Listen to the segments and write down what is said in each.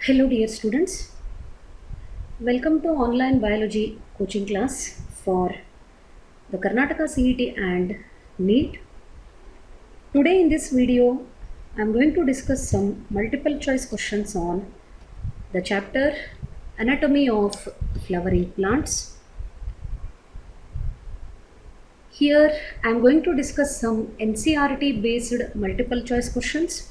Hello dear students, welcome to online biology coaching class for the Karnataka CET and NEET. Today in this video, I am going to discuss some multiple choice questions on the chapter Anatomy of Flowering Plants. Here I am going to discuss some NCERT based multiple choice questions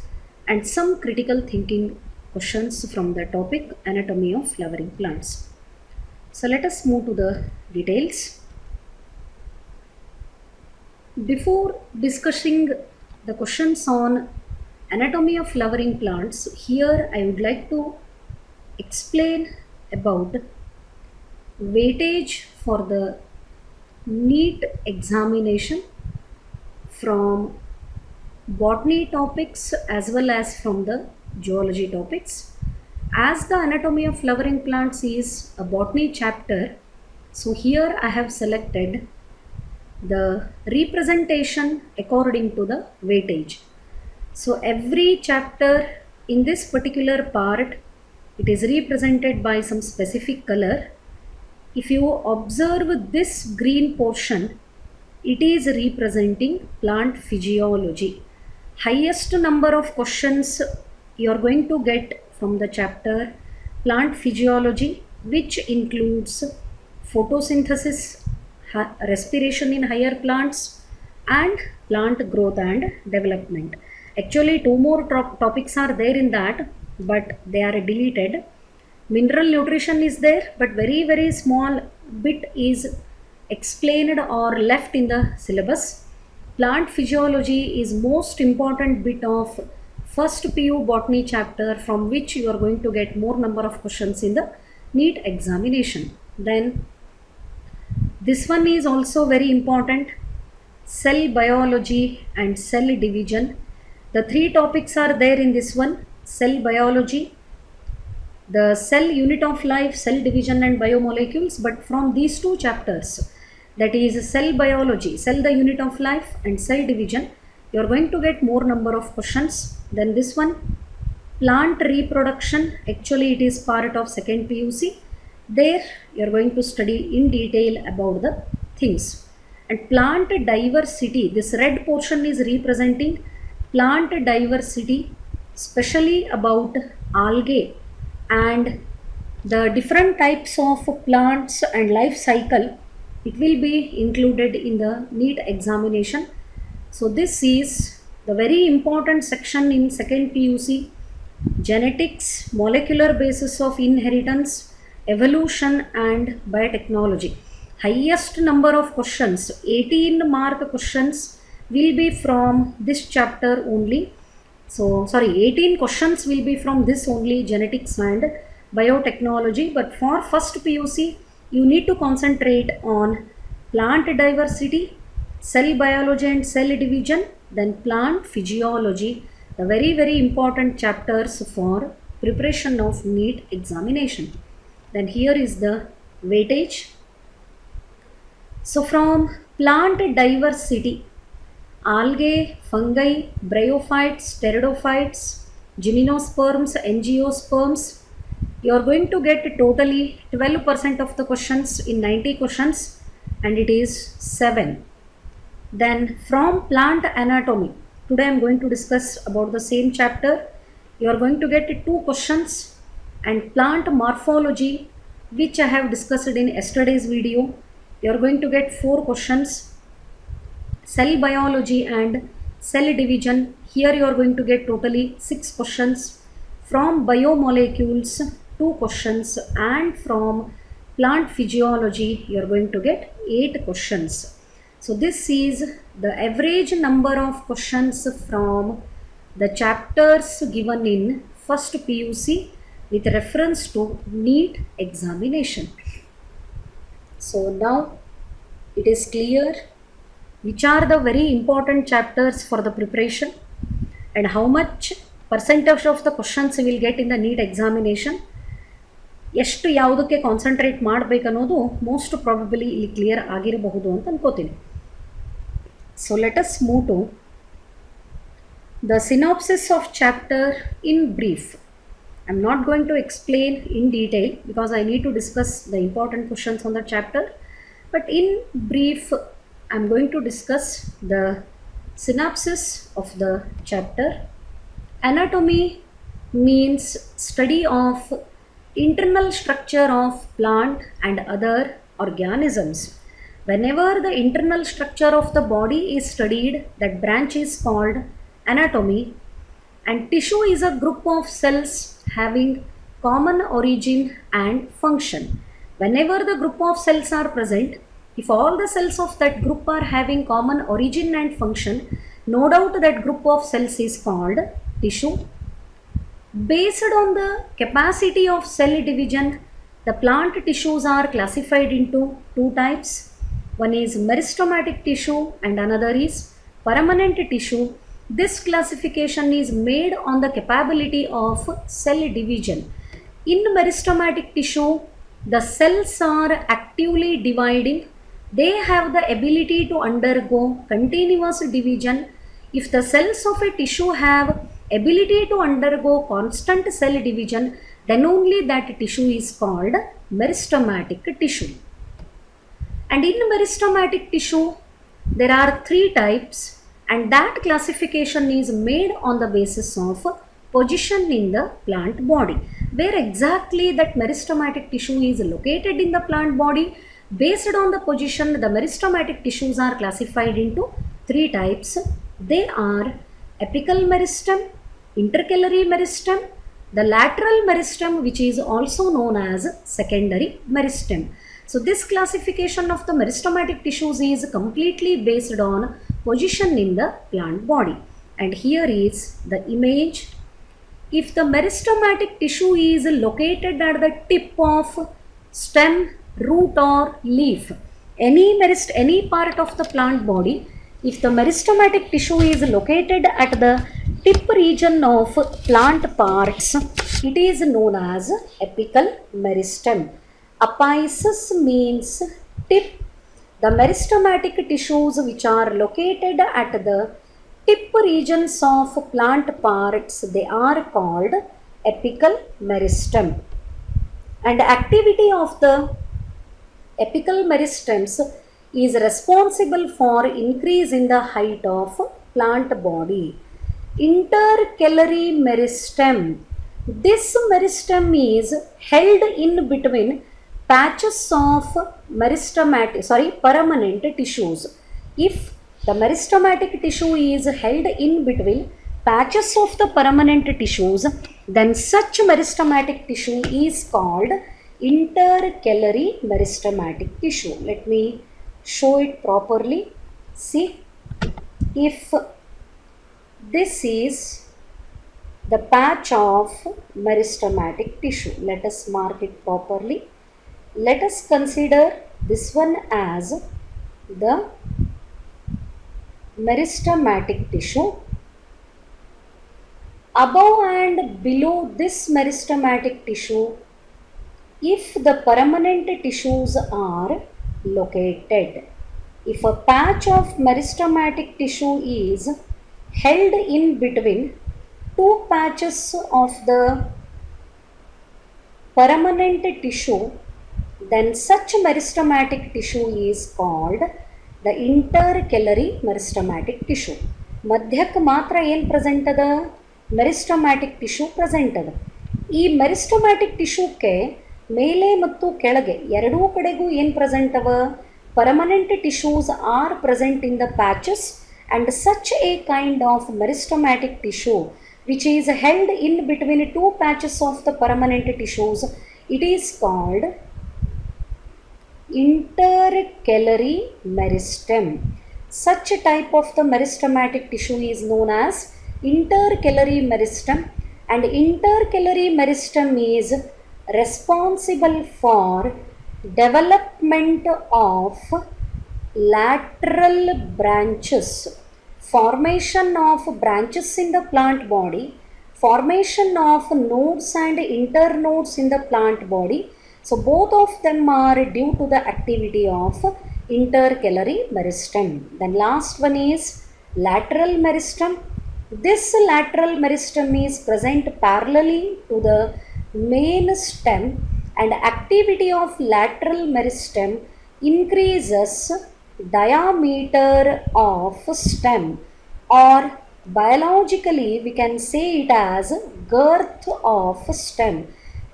and some critical thinking questions from the topic Anatomy of Flowering Plants. So let us move to the details. Before discussing the questions on anatomy of flowering plants, here I would like to explain about weightage for the NEET examination from botany topics as well as from the zoology topics. As the anatomy of flowering plants is a botany chapter, so here I have selected the representation according to the weightage. So every chapter in this particular part, it is represented by some specific color. If you observe this green portion, it is representing plant physiology. Highest number of questions you are going to get from the chapter plant physiology, which includes photosynthesis, respiration in higher plants, and plant growth and development. Actually, two more topics are there in that, but they are deleted. Mineral nutrition is there, but very small bit is explained or left in the syllabus. Plant physiology is most important bit of first PU botany chapter, from which you are going to get more number of questions in the NEET examination. Then this one is also very important, cell biology and cell division. The three topics are there in this one: cell biology, the cell unit of life, cell division and biomolecules. But from these two chapters, that is cell biology, cell the unit of life, and cell division, you are going to get more number of questions. Then this one, plant reproduction, actually it is part of second PUC. There you are going to study in detail about the things. And plant diversity, this red portion is representing plant diversity, especially about algae and the different types of plants and life cycle. It will be included in the NEET examination. So this is the very important section in second PUC: genetics, molecular basis of inheritance, evolution and biotechnology. Highest number of questions, 18 mark questions, will be from this chapter only. So 18 questions will be from this only, genetics and biotechnology. But for first PUC, you need to concentrate on plant diversity, cell biology and cell division, then plant physiology, the very important chapters for preparation of NEET examination. Then here is the weightage. So from plant diversity, algae, fungi, bryophytes, pteridophytes, gymnosperms, angiosperms, you are going to get totally 12% of the questions in 90 questions, and it is 7. Then from plant anatomy, today I am going to discuss about the same chapter. You are going to get 2 questions, and plant morphology, which I have discussed in yesterday's video, you are going to get 4 questions. Cell biology and cell division, here you are going to get totally 6 questions. From biomolecules, 2 questions, and from plant physiology, you are going to get 8 questions. So this is the average number of questions from the chapters given in first PUC with reference to NEET examination. So now it is clear which are the very important chapters for the preparation and how much percentage of the questions we will get in the NEET examination. ಎಷ್ಟು ಯಾವುದಕ್ಕೆ concentrate ಮಾಡಬೇಕು ಅನ್ನೋದು most probably ಇಲ್ಲಿ clear ಆಗಿರಬಹುದು ಅಂತ ಅನ್ಕೋತೀನಿ. So let us move to the synopsis of chapter in brief. I'm not going to explain in detail because I need to discuss the important questions on the chapter. But in brief, I'm going to discuss the synopsis of the chapter. Anatomy means study of internal structure of plant and other organisms. Whenever the internal structure of the body is studied, that branch is called anatomy. And tissue is a group of cells having common origin and function. Whenever the group of cells are present, if all the cells of that group are having common origin and function, no doubt that group of cells is called tissue. Based on the capacity of cell division, the plant tissues are classified into two types. One is meristematic tissue and another is permanent tissue. This classification is made on the capability of cell division. In meristematic tissue, the cells are actively dividing. They have the ability to undergo continuous division. If the cells of a tissue have ability to undergo constant cell division, then only that tissue is called meristematic tissue. And in meristematic tissue, there are three types, and that classification is made on the basis of position in the plant body. Where exactly that meristematic tissue is located in the plant body, based on the position, the meristematic tissues are classified into three types. They are apical meristem, intercalary meristem, the lateral meristem, which is also known as secondary meristem. So this classification of the meristematic tissues is completely based on position in the plant body. And here is the image. If the meristematic tissue is located at the tip of stem, root or leaf, any part of the plant body, if the meristematic tissue is located at the tip region of plant parts, it is known as apical meristem. Apices means tip. The meristematic tissues which are located at the tip regions of plant parts, they are called apical meristem. And activity of the apical meristems is responsible for increase in the height of plant body. Intercalary meristem. This meristem is held in between patches of permanent tissues. If the meristematic tissue is held in between patches of the permanent tissues, then such meristematic tissue is called intercalary meristematic tissue. Let me show it properly. See, if this is the patch of meristematic tissue, let us mark it properly. Let us consider this one as the meristematic tissue. Above and below this meristematic tissue, if the permanent tissues are located, if a patch of meristematic tissue is held in between two patches of the permanent tissue, then such meristematic tissue is called the intercalary meristematic tissue. ಮಧ್ಯಕ್ಕೆ ಮಾತ್ರ ಏನು present ಅದ? Meristematic tissue present ಅದ. ಈ meristematic ಟಿಶ್ಯೂಕ್ಕೆ ಮೇಲೆ ಮತ್ತು ಕೆಳಗೆ ಎರಡೂ ಕಡೆಗೂ ಏನು ಪ್ರೆಸೆಂಟ್ ಅವ? Permanent tissues R present in the patches, and such a kind of meristematic tissue which is held in between two patches of the permanent tissues, it is called intercalary meristem. Such a type of the meristematic tissue is known as intercalary meristem, and intercalary meristem is responsible for development of lateral branches, formation of branches in the plant body, formation of nodes and internodes in the plant body. So both of them are due to the activity of intercalary meristem. Then last one is lateral meristem. This lateral meristem is present parallelly to the main stem, and activity of lateral meristem increases diameter of stem, or biologically we can say it as girth of stem.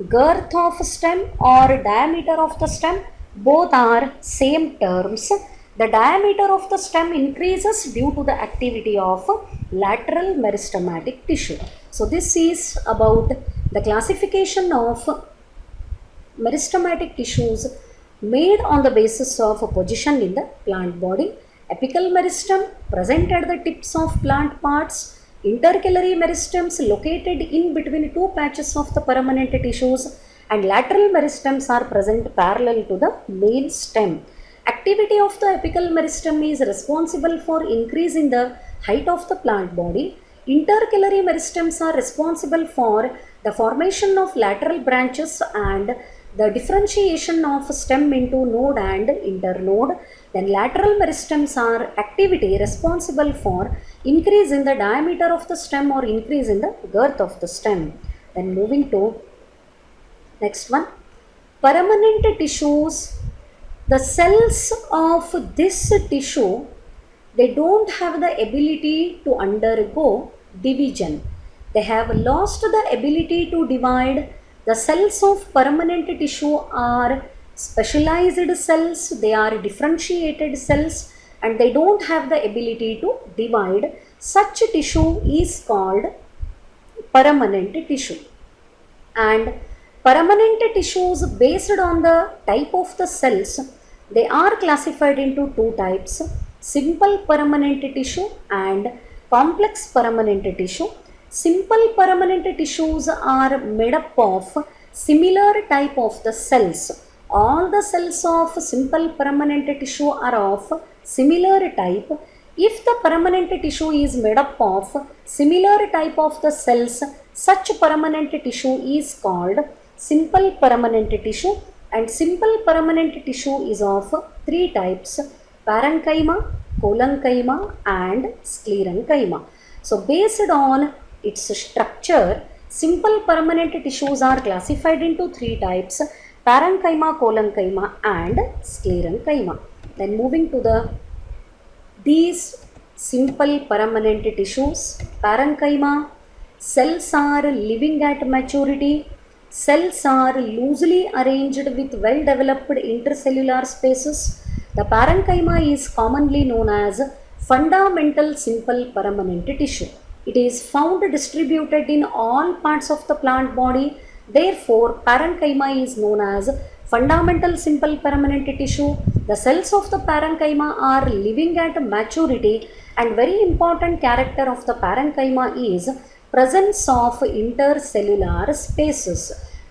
Girth of stem or diameter of the stem, both are same terms. The diameter of the stem increases due to the activity of lateral meristematic tissue. So this is about the classification of meristematic tissues made on the basis of a position in the plant body. Apical meristem present at the tips of plant parts. Intercalary meristems located in between two patches of the permanent tissues, and lateral meristems are present parallel to the main stem. Activity of the apical meristem is responsible for increase in the height of the plant body. Intercalary meristems are responsible for the formation of lateral branches and the differentiation of stem into node and internode. Then lateral meristems are activity responsible for increase in the diameter of the stem or increase in the girth of the stem. Then moving to next one, permanent tissues. The cells of this tissue, they don't have the ability to undergo division. They have lost the ability to divide. The cells of permanent tissue are specialized cells, they are differentiated cells, and they don't have the ability to divide. Such tissue is called permanent tissue. And permanent tissues, based on the type of the cells, they are classified into two types: simple permanent tissue and complex permanent tissue. Simple permanent tissues are made up of similar type of the cells. All the cells of simple permanent tissue are of similar type. If the permanent tissue is made up of similar type of the cells, such permanent tissue is called simple permanent tissue. And simple permanent tissue is of three types: parenchyma, collenchyma and sclerenchyma. So based on its structure, simple permanent tissues are classified into three types: parenchyma, collenchyma and sclerenchyma. Then moving to these simple permanent tissues, parenchyma, cells are living at maturity. Cells are loosely arranged with well-developed intercellular spaces. The parenchyma is commonly known as fundamental simple permanent tissue. It is found distributed in all parts of the plant body. Therefore, parenchyma is known as fundamental simple permanent tissue. The cells of the parenchyma are living at maturity, and very important character of the parenchyma is presence of intercellular spaces.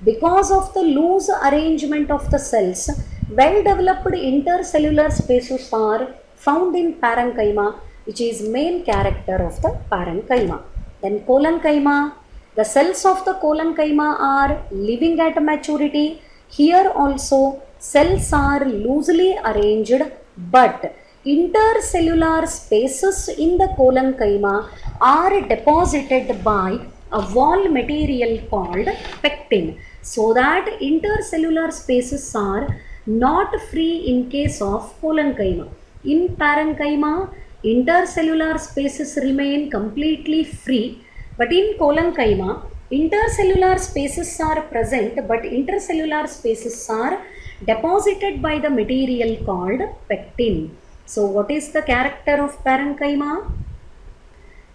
Because of the loose arrangement of the cells, well-developed intercellular spaces are found in parenchyma, which is main character of the parenchyma. Then collenchyma. The cells of the collenchyma are living at maturity. Here also cells are loosely arranged, but intercellular spaces in the collenchyma are deposited by a wall material called pectin, so that intercellular spaces are not free in case of collenchyma. In parenchyma, intercellular spaces remain completely free, but in collenchyma, intercellular spaces are present, but intercellular spaces are deposited by the material called pectin. So what is the character of parenchyma?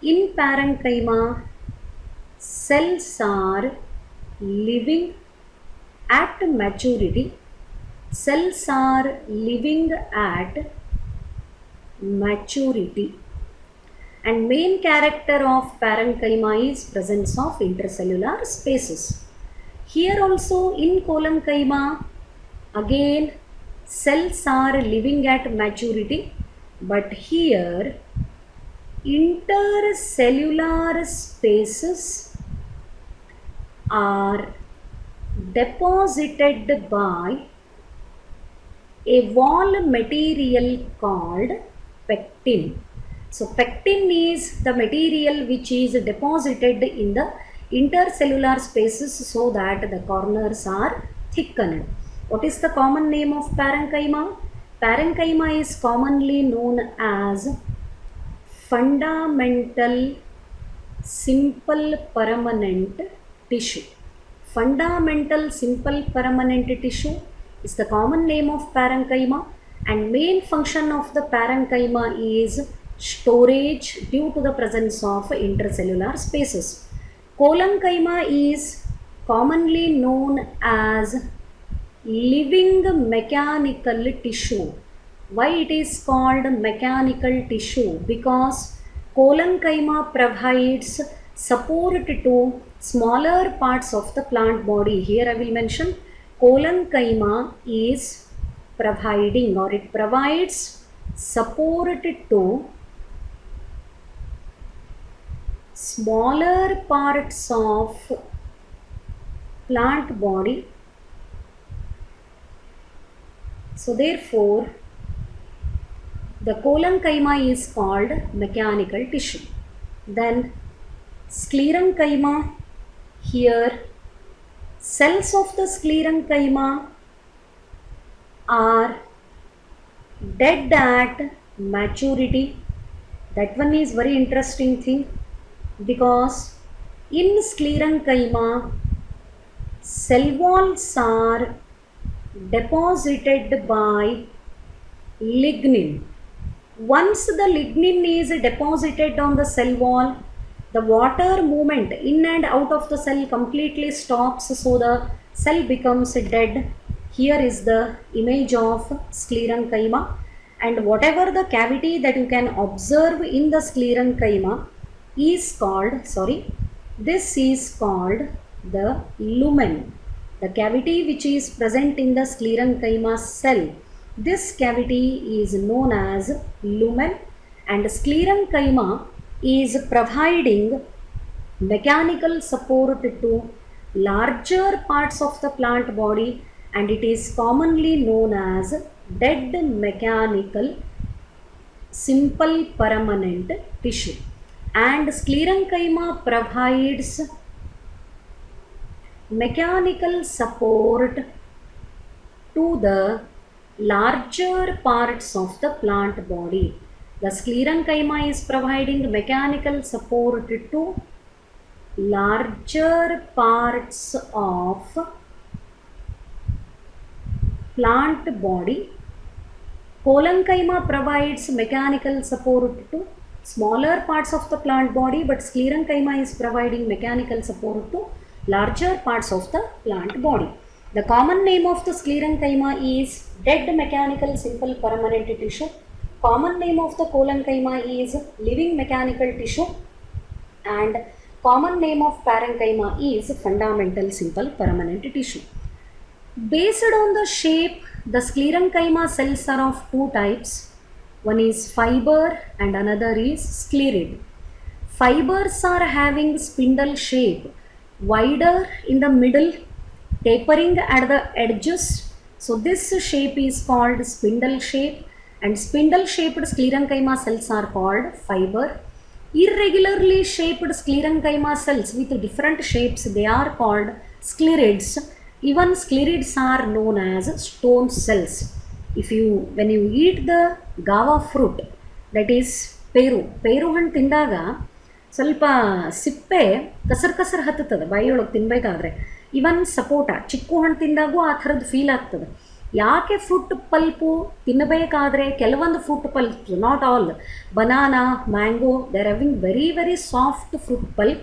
In parenchyma, cells are living at maturity. Cells are living at maturity. And main character of parenchyma is presence of intercellular spaces. Here also in collenchyma, again cells are living at maturity, but here intercellular spaces are deposited by a wall material called pectin. So pectin is the material which is deposited in the intercellular spaces so that the corners are thickened. What is the common name of parenchyma? Parenchyma is commonly known as fundamental simple permanent tissue. Fundamental simple permanent tissue is the common name of parenchyma, and main function of the parenchyma is storage due to the presence of intercellular spaces. Collenchyma is commonly known as living mechanical tissue. Why it is called mechanical tissue? Because collenchyma provides support to smaller parts of the plant body. Here I will mention collenchyma is providing, or it provides support to smaller parts of plant body. So therefore the collenchyma is called mechanical tissue. Then sclerenchyma, here cells of the sclerenchyma are dead at maturity. That one is very interesting thing, because in sclerenchyma cell walls are deposited by lignin. Once the lignin is deposited on the cell wall, the water movement in and out of the cell completely stops, so the cell becomes dead. Here is the image of sclerenchyma, and whatever the cavity that you can observe in the sclerenchyma is called, this is called the lumen. The cavity which is present in the sclerenchyma cell, this cavity is known as lumen, and sclerenchyma is providing mechanical support to larger parts of the plant body, and it is commonly known as dead mechanical simple permanent tissue. And sclerenchyma provides mechanical support to the larger parts of the plant body. The sclerenchyma is providing mechanical support to larger parts of plant body. Collenchyma provides mechanical support to smaller parts of the plant body, but sclerenchyma is providing mechanical support to larger parts of the plant body. The common name of the sclerenchyma is dead mechanical simple permanent tissue. Common name of the collenchyma is living mechanical tissue, and common name of parenchyma is fundamental simple permanent tissue. Based on the shape, the sclerenchyma cells are of two types. One is fiber and another is sclerid. Fibers are having spindle shape, wider in the middle, tapering at the edges. So this shape is called spindle shape, and spindle shaped sclerenchyma cells are called fiber. Irregularly shaped sclerenchyma cells with different shapes, they are called sclerids. Even sclerids are known as stone cells. When you eat the guava fruit, that is peru ಹಣ್ಣು ತಿಂದಾಗ ಸ್ವಲ್ಪ ಸಿಪ್ಪೆ ಕಸರ್ ಹತ್ತುತ್ತದೆ ಬಾಯಿಯೊಳಗೆ ತಿನ್ಬೇಕಾದ್ರೆ. ಇವನ್ ಸಪೋಟ ಚಿಕ್ಕು ಹಣ್ಣು ತಿಂದಾಗೂ ಆ ಥರದ್ದು feel ಆಗ್ತದೆ. ಯಾಕೆ fruit pulp ತಿನ್ನಬೇಕಾದ್ರೆ ಕೆಲವೊಂದು fruit pulp, not all, banana, mango, they are having very very soft fruit pulp.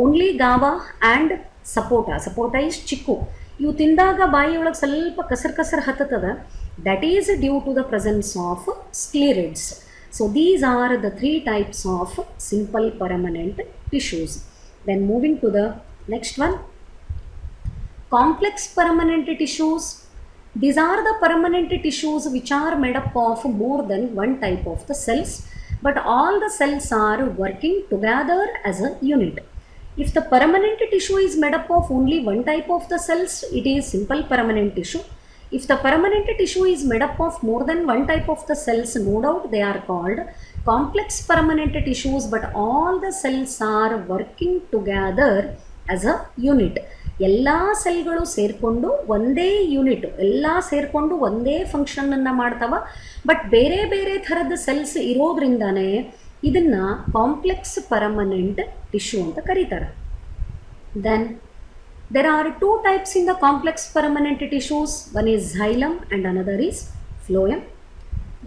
Only guava and sapota is chikoo. ಇವು ತಿಂದಾಗ ಬಾಯಿಯೊಳಗೆ ಸ್ವಲ್ಪ ಕಸರ್ ಹತ್ತದ. That is due to the presence of sclereids. So these are the 3 types of simple permanent tissues. Then moving to the next one, complex permanent tissues. These are the permanent tissues which are made up of more than one type of the cells, but all the cells are working together as a unit. If the permanent tissue is made up of only one type of the cells, it is simple permanent tissue. If the permanent tissue is made up of more than one type of the cells, no doubt they are called complex permanent tissues, but all the cells are working together as a unit. ಎಲ್ಲ ಸೆಲ್ಗಳು ಸೇರಿಕೊಂಡು ಒಂದೇ unit, ಎಲ್ಲ ಸೇರಿಕೊಂಡು ಒಂದೇ ಫಂಕ್ಷನನ್ನು ಮಾಡ್ತಾವ. But ಬೇರೆ ಬೇರೆ ಥರದ ಸೆಲ್ಸ್ ಇರೋದ್ರಿಂದಾನೇ ಇದನ್ನು ಕಾಂಪ್ಲೆಕ್ಸ್ ಪರ್ಮನೆಂಟ್ ಟಿಶ್ಯೂ ಅಂತ ಕರೀತಾರೆ. Then there are two types in the complex permanent tissues. One is xylem and another is phloem.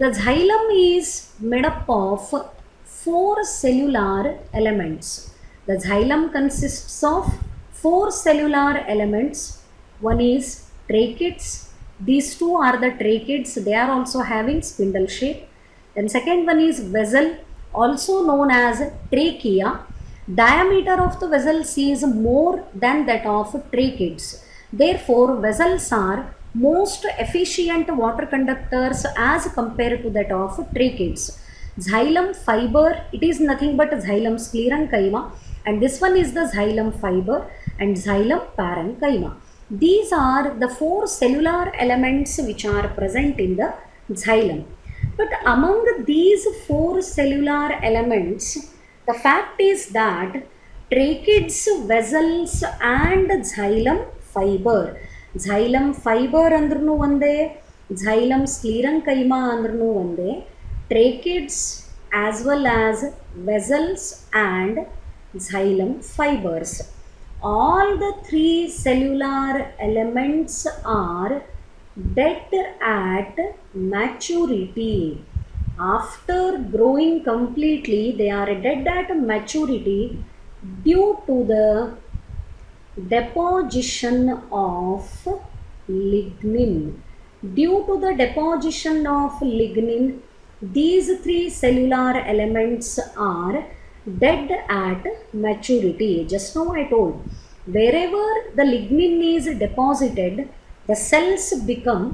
The xylem is made up of 4 cellular elements. The xylem consists of 4 cellular elements. One is tracheids. These two are the tracheids. They are also having spindle shape. Then second one is vessel, also known as trachea. Diameter of the vessels is more than that of tracheids. Therefore, vessels are most efficient water conductors as compared to that of tracheids. Xylem fiber, it is nothing but xylem sclerenchyma, and this one is the xylem fiber and xylem parenchyma. These are the 4 cellular elements which are present in the xylem. But among these 4 cellular elements, the fact is that tracheids, vessels and xylem fiber ಅಂದ್ರೂ ಒಂದೇ, xylem sclerenchyma ಅಂದ್ರೂ ಒಂದೇ, tracheids as well as vessels and xylem fibers. All the 3 cellular elements are dead at maturity. After growing completely, they are dead at maturity due to the deposition of lignin. Due to the deposition of lignin, these 3 cellular elements are dead at maturity. Just now I told, wherever the lignin is deposited, the cells become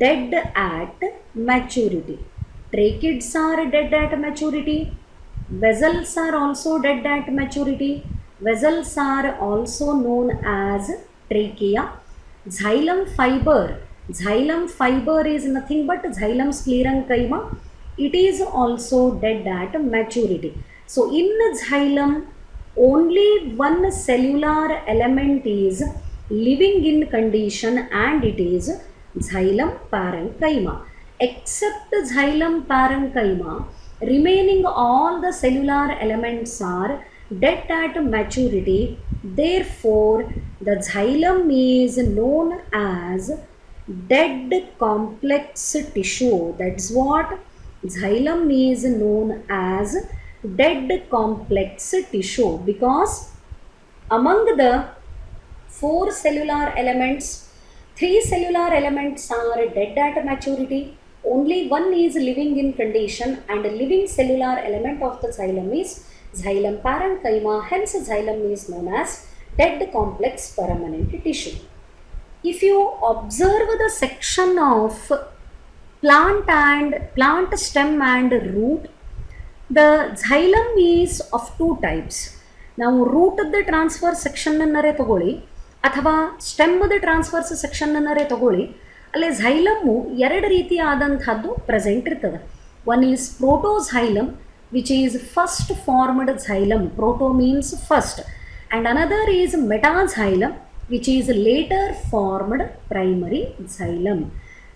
dead at maturity. Tracheids are dead at maturity. Vessels are also dead at maturity. Vessels are also known as trachea. Xylem fiber is nothing but xylem sclerenchyma. It is also dead at maturity. So in xylem, only one cellular element is living in condition, and it is xylem parenchyma. Except xylem parenchyma, remaining all the cellular elements are dead at maturity. Therefore, the xylem is known as dead complex tissue. That's what xylem is known as, dead complex tissue, because among the 4 cellular elements, 3 cellular elements are dead at maturity. Only one is living in condition, and a living cellular element of the xylem is xylem parenchyma. Hence, xylem is known as dead complex permanent tissue. If you observe the section of plant stem and root, the xylem is of 2 types. ನಾವು ರೂಟದ transfer ಸೆಕ್ಷನ್ನರೇ ತಗೊಳ್ಳಿ ಅಥವಾ ಸ್ಟೆಮ್ದ transfers ಸೆಕ್ಷನ್ನರೇ ತಗೊಳ್ಳಿ, ಅಲ್ಲಿ ಝೈಲಮ್ಮು 2 ರೀತಿಯಾದಂಥದ್ದು present ಇರ್ತದೆ. One is protoxylem, which is first formed xylem. Proto means first. And another is metaxylem, which is later formed primary xylem.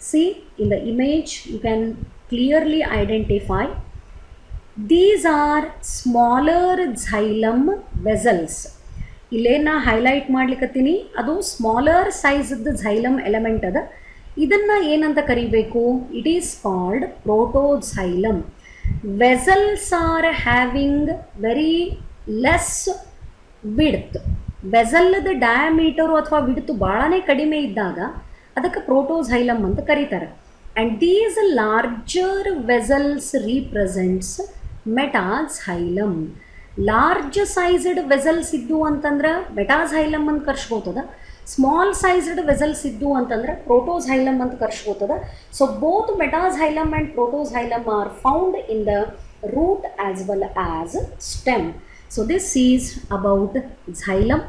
See, in the image you can clearly identify these are smaller xylem vessels. ಇಲ್ಲೇ ನಾ highlight ಮಾಡ್ಲಿಕ್ಕತ್ತೀನಿ, ಅದು smaller ಸೈಜ್ದ xylem element ಅದ. ಇದನ್ನು ಏನಂತ ಕರಿಬೇಕು? It is called protoxylem. Vessels are having very less width. ವೆಸಲ್ದ diameter ಅಥವಾ width ಭಾಳನೇ ಕಡಿಮೆ ಇದ್ದಾಗ ಅದಕ್ಕೆ ಪ್ರೋಟೋಝೈಲಮ್ ಅಂತ ಕರೀತಾರೆ. And these larger vessels represents metaxylem. Large sized vessels ಇದ್ದು ಅಂತಂದ್ರೆ ಮೆಟಾಝೈಲಮ್ ಅಂತ ಕರ್ಸ್ಕೋತದ. ಸ್ಮಾಲ್ ಸೈಜ್ಡ್ ವೆಸಲ್ಸ್ ಇದ್ದು ಅಂತಂದ್ರೆ ಪ್ರೋಟೋಝೈಲಮ್ ಅಂತ ಕರ್ಸ್ಕೋತದ. So both metaxylem and protoxylem are found in the root as well as stem. So this is about xylem.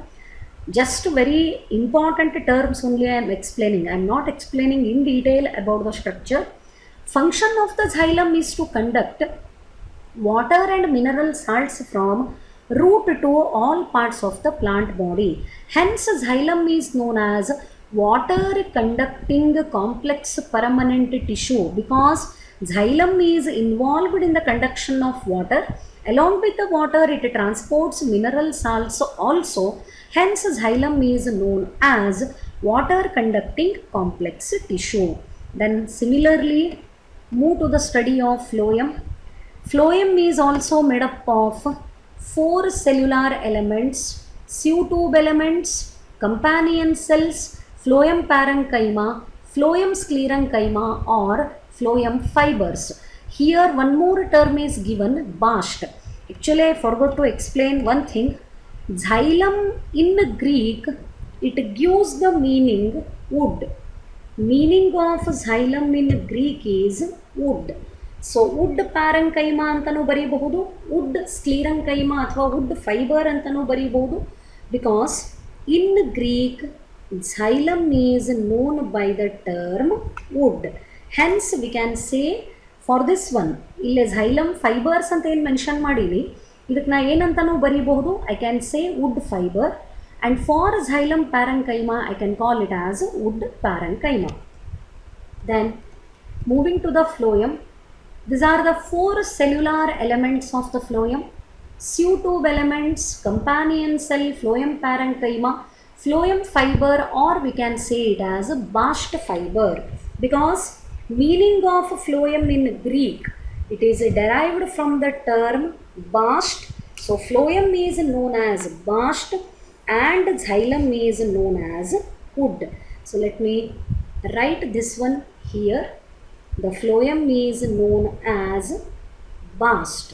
Just very important terms only I am explaining. I am not explaining in detail about the structure. Function of the xylem is to conduct water and mineral salts from root to all parts of the plant body. Hence, xylem is known as water conducting complex permanent tissue, because xylem is involved in the conduction of water. Along with the water, it transports mineral salts also. Hence, xylem is known as water conducting complex tissue. Then similarly, move to the study of phloem. Phloem is also made up of four cellular elements: sieve tube elements, companion cells, phloem parenchyma, phloem sclerenchyma or phloem fibers. Here one more term is given, bast. Actually I forgot to explain one thing. Xylem in Greek, it gives the meaning wood. Meaning of xylem in Greek is wood. So wood parenchyma ಅಂತನೂ ಬರೀಬಹುದು, wood sclerenchyma ಅಥವಾ wood fiber ಅಂತನೂ ಬರೀಬಹುದು, because in Greek xylem is known by the term wood. Hence we can say for this one, ಇಲ್ಲಿ xylem fibers ಅಂತ ಏನು mention ಮಾಡೀವಿ, ಇದಕ್ಕೆ ನಾ ಏನಂತನೂ ಬರೀಬಹುದು, I can say wood fiber, and for xylem parenchyma I can call it as wood parenchyma. Then moving to the phloem, these are the four cellular elements of the phloem: sieve tube elements, companion cell, phloem parenchyma, phloem fiber, or we can say it as bast fiber, because meaning of phloem in Greek, it is derived from the term bast. So phloem is known as bast and xylem is known as wood. So let me write this one here. The phloem is known as bast.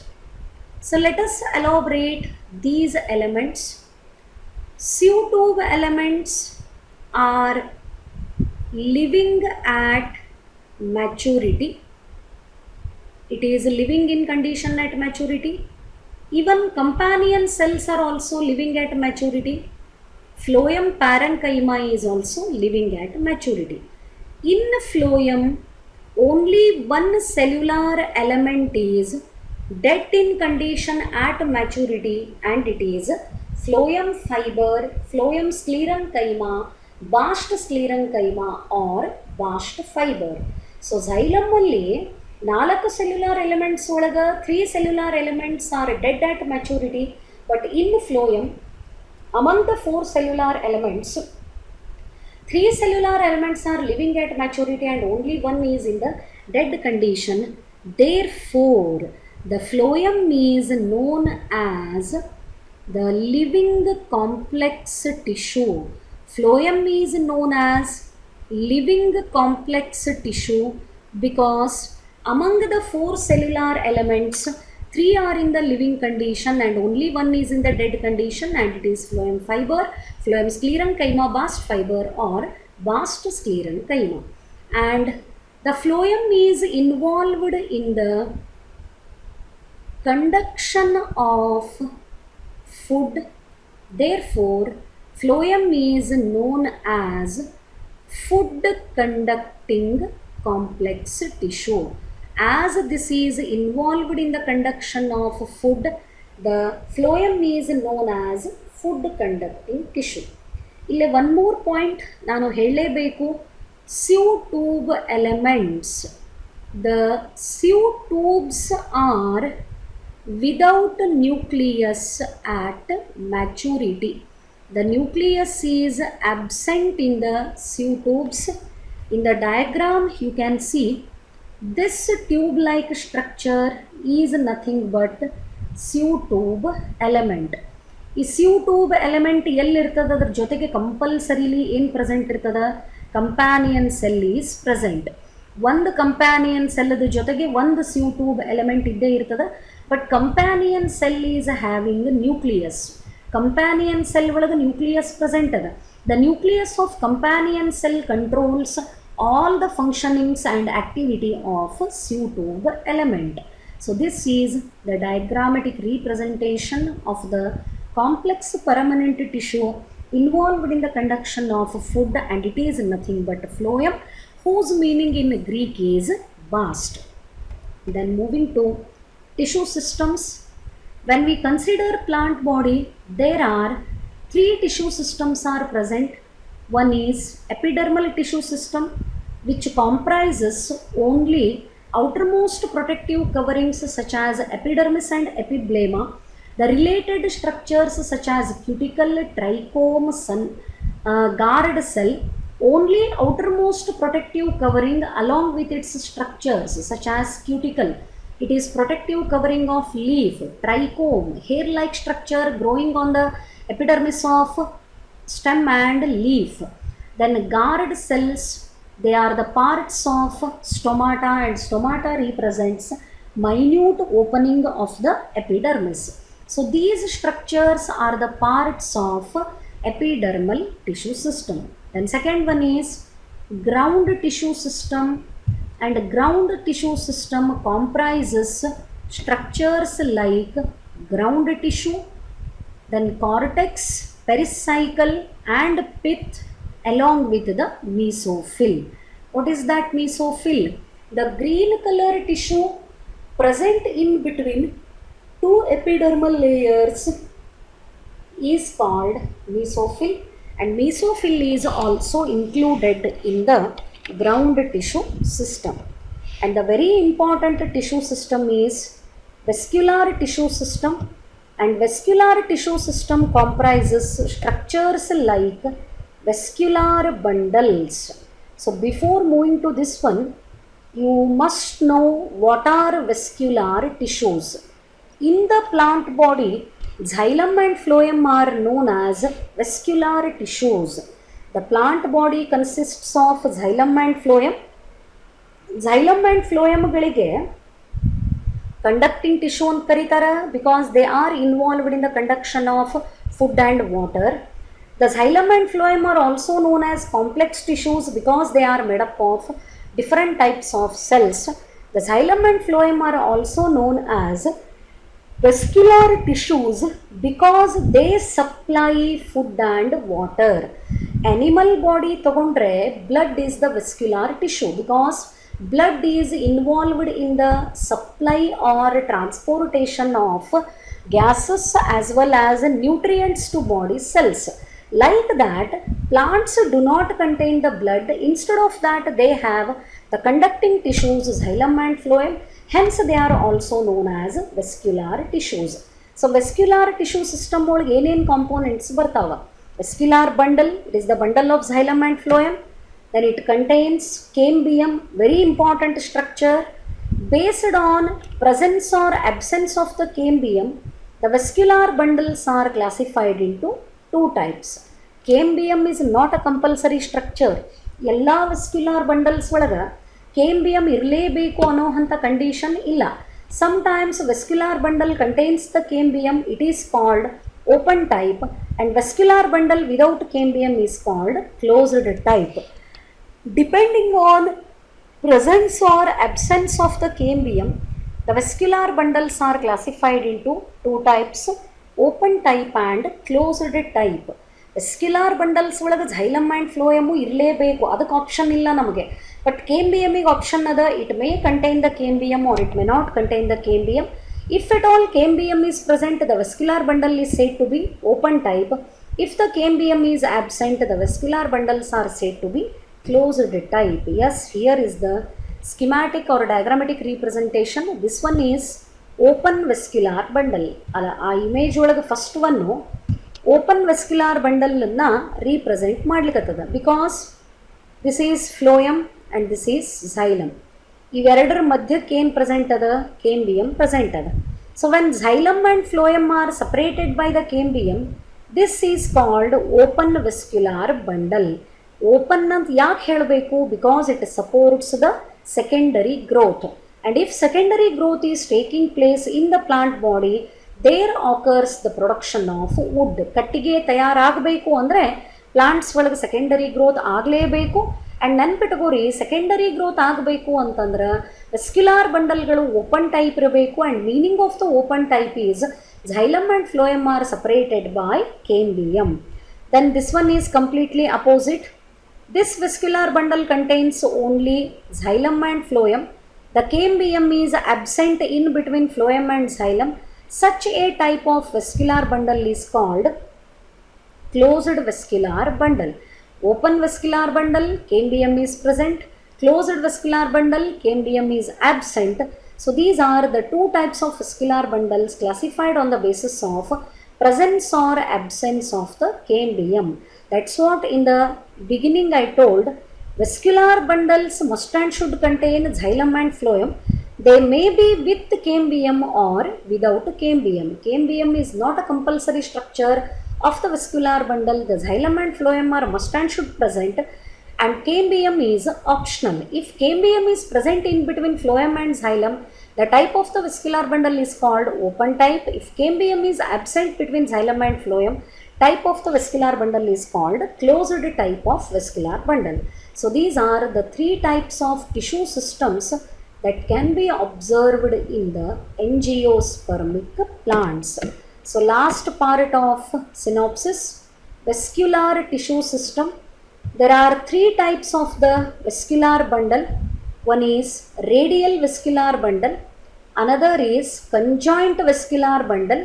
So let us elaborate these elements. Sieve tube elements are living at maturity. It is living in condition at maturity. Even companion cells are also living at maturity. Phloem parenchyma is also living at maturity. In phloem, only one cellular element is dead in condition at maturity, and it is phloem fiber, phloem sclerenchyma, bast sclerenchyma or bast fiber. So xylem alli 4 cellular elements olaga 3 cellular elements are dead at maturity, but in phloem, among the 4 cellular elements, 3 cellular elements are living at maturity and only one is in the dead condition. Therefore, the phloem is known as the living complex tissue. Phloem is known as living complex tissue because among the 4 cellular elements, 3 are in the living condition and only one is in the dead condition, and it is phloem fiber, phloem sclerenchyma, bast fiber or bast sclerenchyma. And the phloem is involved in the conduction of food. Therefore, phloem is known as food conducting complex tissue. As this is involved in the conduction of food, the phloem is known as food conducting tissue. ಇಲ್ಲಿ one more point ನಾನು ಹೇಳಲೇಬೇಕು. Sieve tube elements. The sieve tubes are without nucleus at maturity. The nucleus is absent in the sieve tubes. In the diagram you can see this tube-like structure is nothing but sieve tube element. ಈ sieve tube element ಎಲ್ಲಿರ್ತದೆ, ಅದರ ಜೊತೆಗೆ compulsorily ಏನು present ಇರ್ತದೆ, companion cell is present. ಒಂದು companion ಸೆಲ್ಲದ ಜೊತೆಗೆ ಒಂದು sieve tube element ಇದ್ದೇ ಇರ್ತದೆ, but companion cell is having nucleus. Companion cell ಒಳಗೆ ನ್ಯೂಕ್ಲಿಯಸ್ ಪ್ರೆಸೆಂಟ್ ಅದ. The nucleus of companion cell controls all the functionings and activity of sieve tube element. So this is the diagrammatic representation of the complex permanent tissue involved in the conduction of food, and it is nothing but phloem, whose meaning in Greek is vast. Then moving to tissue systems. When we consider plant body, there are three tissue systems are present. One is epidermal tissue system, which comprises only outermost protective coverings such as epidermis and epiblema. The related structures such as cuticle, trichome, guard cell, only outermost protective covering along with its structures such as cuticle. It is protective covering of leaf, trichome, hair-like structure growing on the epidermis of stem and leaf. Then guard cells, they are the parts of stomata, and stomata represents minute opening of the epidermis. So these structures are the parts of epidermal tissue system. Then second one is ground tissue system, and ground tissue system comprises structures like ground tissue, then cortex, pericycle and pith along with the mesophyll. What is that mesophyll? The green color tissue present in between two epidermal layers is called mesophyll, and mesophyll is also included in the ground tissue system. And the very important tissue system is vascular tissue system, and vascular tissue system comprises structures like vascular bundles. So before moving to this one, you must know what are vascular tissues. In the plant body, xylem and phloem are known as vascular tissues. The plant body consists of xylem and phloem. Xylem and phloem ಗಳಿಗೆ conducting tissue ಅಂತ ಕರೀತಾರೆ, because they are involved in the conduction of food and water. The xylem and phloem are also known as complex tissues because they are made up of different types of cells. The xylem and phloem are also known as vascular tissues because they supply food and water. Animal body ತಗೊಂಡ್ರೆ blood is the vascular tissue because blood is involved in the supply or transportation of gases as well as nutrients to body cells. Like that, plants do not contain the blood. Instead of that, they have the conducting tissues, xylem and phloem. Hence, they are also known as vascular tissues. So, vascular tissue system ಒಳಗೆ ಏನೇನು components ಬರ್ತಾವ? Vascular bundle, it is the bundle of xylem and phloem. Then it contains cambium, very important structure. Based on presence or absence of the cambium, the vascular bundles are classified into two types. Cambium is not a compulsory structure. ಎಲ್ಲ vascular bundles ಒಳಗೆ cambium ಇರಲೇಬೇಕು ಅನ್ನೋ ಅಂಥ condition ಇಲ್ಲ. Sometimes vascular bundle contains the cambium, it is called open type, and vascular bundle without cambium is called closed type. Depending on presence or absence of the cambium, the vascular bundles are classified into two types, open type and closed type. Vascular bundles ಒಳಗೆ xylem and phloem ಇರಲೇಬೇಕು, ಅದಕ್ಕೆ option ಇಲ್ಲ ನಮಗೆ. But cambium option ಅದ, it may contain the cambium or it may not contain the cambium. If at all cambium is present, the vascular bundle is said to be open type. If the cambium is absent, the vascular bundles are said to be closed type. Yes, here is the schematic or diagrammatic representation. This one is open vascular bundle. ಆ image ಒಳಗೆ first one open vascular bundle ಅನ್ನ represent ಮಾಡ್ಲಿಕ್ಕತ್ತದ, because this is phloem and this is xylem. ಇವೆರಡರ ಮಧ್ಯಕ್ಕೆ ಏನು present ಅದ? cambium present ಅದ. So when xylem and phloem are separated by the cambium, this is called open vascular bundle. Open ಅಂತ ಯಾಕೆ ಹೇಳಬೇಕು? Because it supports the secondary growth, and if secondary growth is taking place in the plant body, there occurs the production of wood. ಕಟ್ಟಿಗೆ ತಯಾರಾಗಬೇಕು ಅಂದರೆ plants ಒಳಗೆ secondary growth ಆಗಲೇಬೇಕು. And ನೆನ್ಪಿಟ್ಕೋರಿ, secondary growth ಆಗಬೇಕು ಅಂತಂದ್ರೆ vascular ಬಂಡಲ್ಗಳು open type ಇರಬೇಕು. And meaning of the open type is xylem and phloem are separated by cambium. Then this one is completely opposite. This vascular bundle contains only xylem and phloem. The cambium is absent in between phloem and xylem. Such a type of vascular bundle is called closed vascular bundle. Open vascular bundle, cambium is present. Closed vascular bundle, cambium is absent. So these are the two types of vascular bundles classified on the basis of presence or absence of the cambium. That's what in the beginning I told. Vascular bundles must and should contain xylem and phloem. They may be with cambium or without cambium. Cambium is not a compulsory structure of the vascular bundle. The xylem and phloem are must and should present, and cambium is optional. If cambium is present in between phloem and xylem, the type of the vascular bundle is called open type. If cambium is absent between xylem and phloem, type of the vascular bundle is called closed type of vascular bundle. So these are the three types of tissue systems that can be observed in the angiospermic plants. So last part of synopsis, vascular tissue system. There are three types of the vascular bundle. One is radial vascular bundle, another is conjoint vascular bundle.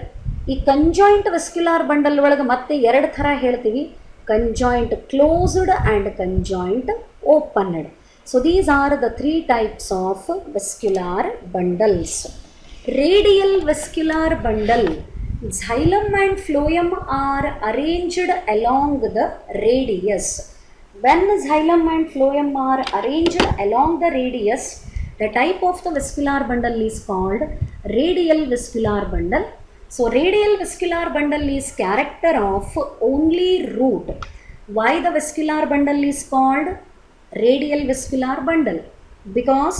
ಈ conjoint vascular bundle ಒಳಗೆ ಮತ್ತೆ ಎರಡು ಥರ ಹೇಳ್ತೀವಿ, conjoint closed and conjoint opened. So these are the three types of vascular bundles. Radial vascular bundle, xylem and phloem are arranged along the radius. When xylem and phloem are arranged along the radius, the type of the vascular bundle is called radial vascular bundle. So radial vascular bundle is character of only root. Why the vascular bundle is called radial vascular bundle? Because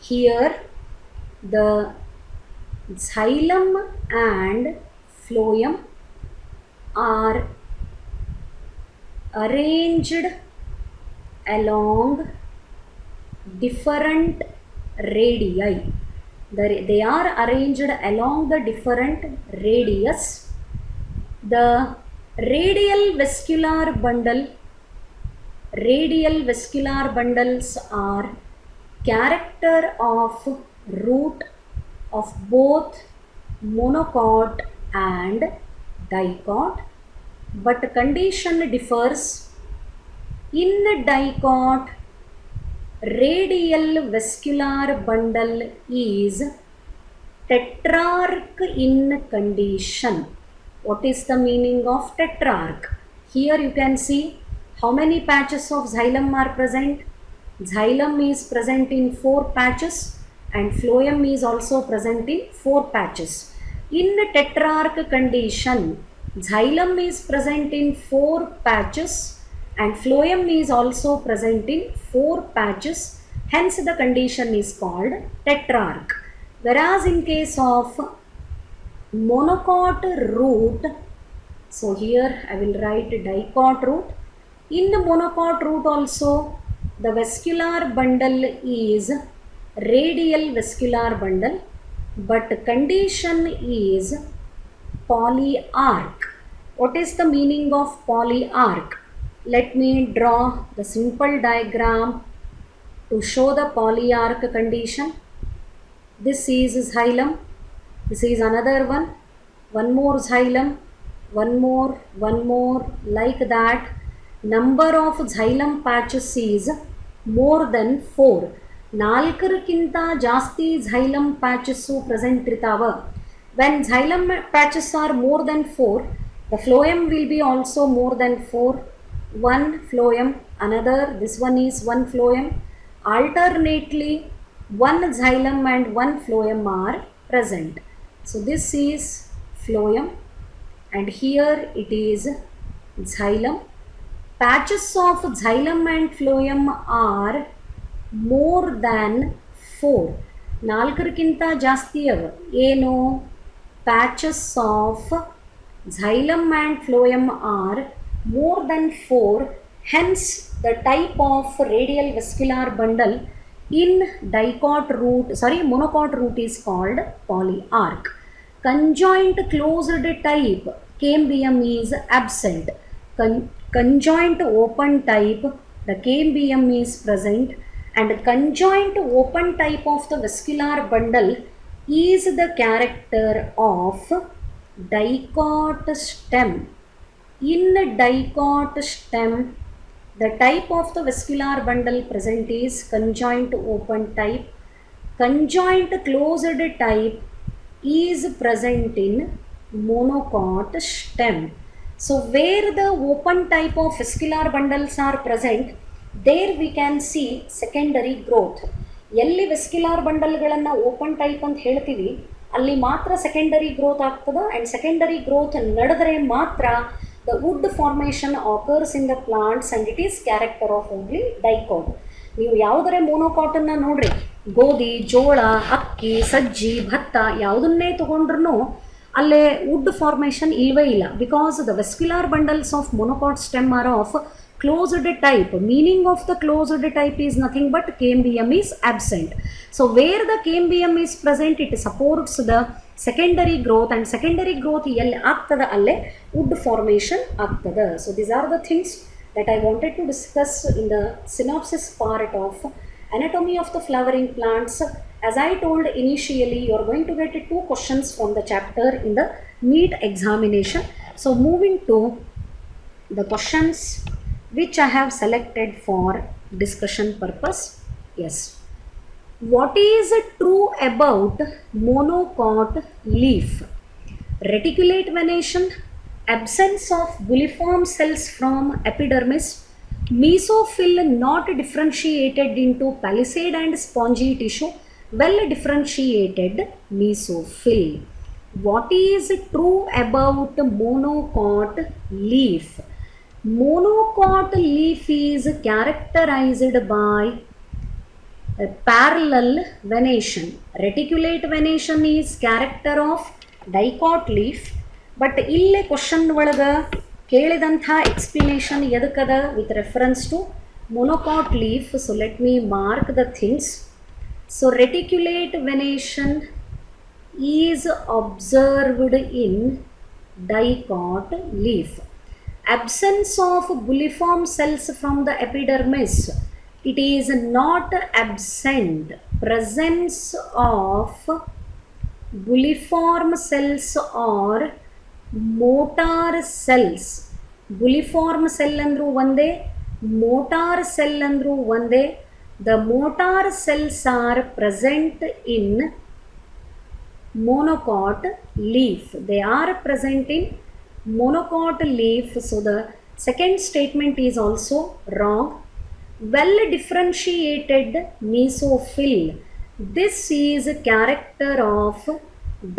here the xylem and phloem are arranged along different radii. They are arranged along the different radius. The radial vascular bundles are character of root of both monocot and dicot, but condition differs. In dicot, radial vascular bundle is tetrarch in condition. What is the meaning of tetrarch? Here you can see how many patches of xylem are present. Xylem is present in 4 patches and phloem is also present in 4 patches. In tetrarch condition, xylem is present in 4 patches and phloem is also present in 4 patches, hence the condition is called tetrarch. Whereas in case of monocot root, so here I will write dicot root. In monocot root also the vascular bundle is radial vascular bundle, but condition is polyarch. What is the meaning of polyarch? Let me draw the simple diagram to show the polyarch condition. This is xylem, this is another one more xylem, one more, like that. Number of xylem patches is more than 4. 4ಕ್ಕಿಂತ ಜಾಸ್ತಿ xylem patches present ಇರ್ತಾವ. When xylem patches are more than 4, the phloem will be also more than 4. One phloem, another, this one is one phloem. Alternately, one xylem and one phloem are present. So this is phloem and here it is xylem. Patches of xylem and phloem are more than 4. 4ಕ್ಕಿಂತ ಜಾಸ್ತಿ ಅವ. ಏನು? Patches of xylem and phloem are more than 4, hence the type of radial vascular bundle in monocot root is called polyarch. Conjoint closed type cambium is absent. conjoint open type, the KMBM is present, and conjoint open type of the vascular bundle is the character of dicot stem. In dicot stem, the type of the vascular bundle present is conjoint open type. Conjoint closed type is present in monocot stem. So where the open type of vascular bundles are present, there we can see secondary growth. ಎಲ್ಲಿ vascular ಬಂಡಲ್ಗಳನ್ನು open type ಅಂತ ಹೇಳ್ತೀವಿ ಅಲ್ಲಿ ಮಾತ್ರ secondary growth ಆಗ್ತದೆ. And secondary growth ನಡೆದರೆ ಮಾತ್ರ the wood formation occurs in the plants and it is character of only dicot. ನೀವು ಯಾವುದರೇ ಮೋನೋಕಾಟನ್ನು ನೋಡ್ರಿ, ಗೋಧಿ, ಜೋಳ, ಅಕ್ಕಿ, ಸಜ್ಜಿ, ಭತ್ತ ಯಾವುದನ್ನೇ ತೊಗೊಂಡ್ರೂ ಅಲ್ಲೇ ವುಡ್ ಫಾರ್ಮೇಷನ್ ಇಲ್ಲವೇ ಇಲ್ಲ. Because the vascular bundles of monocot stem R of closed type. Meaning of the closed type is nothing but KMBM is absent. So where the KMBM is present, it supports the secondary growth, and secondary growth yelli aagtada alle wood formation aagtada. So these are the things that I wanted to discuss in the synopsis part of anatomy of the flowering plants. As I told initially, you are going to get 2 questions from the chapter in the NEET examination. So moving to the questions which I have selected for discussion purpose. Yes. What is true about monocot leaf? Reticulate venation, absence of bulliform cells from epidermis, mesophyll not differentiated into palisade and spongy tissue, well differentiated mesophyll. What is true about monocot leaf? Monocot leaf is characterized by a parallel venation. Reticulate venation is character of dicot leaf. But ille question ಒಳಗೆ ಕೇಳಿದಂಥ explanation ಎದಕ್ಕದ with reference to monocot leaf. So let me mark the things. So reticulate venation is observed in dicot leaf. Absence of bulliform cells from the epidermis, it is not absent. Presence of bulliform cells or motor cells. Bulliform cell andru onde, motor cell andru onde. The motor cells are present in monocot leaf. They are present in monocot leaf. So the second statement is also wrong. Well differentiated mesophyll, this is a character of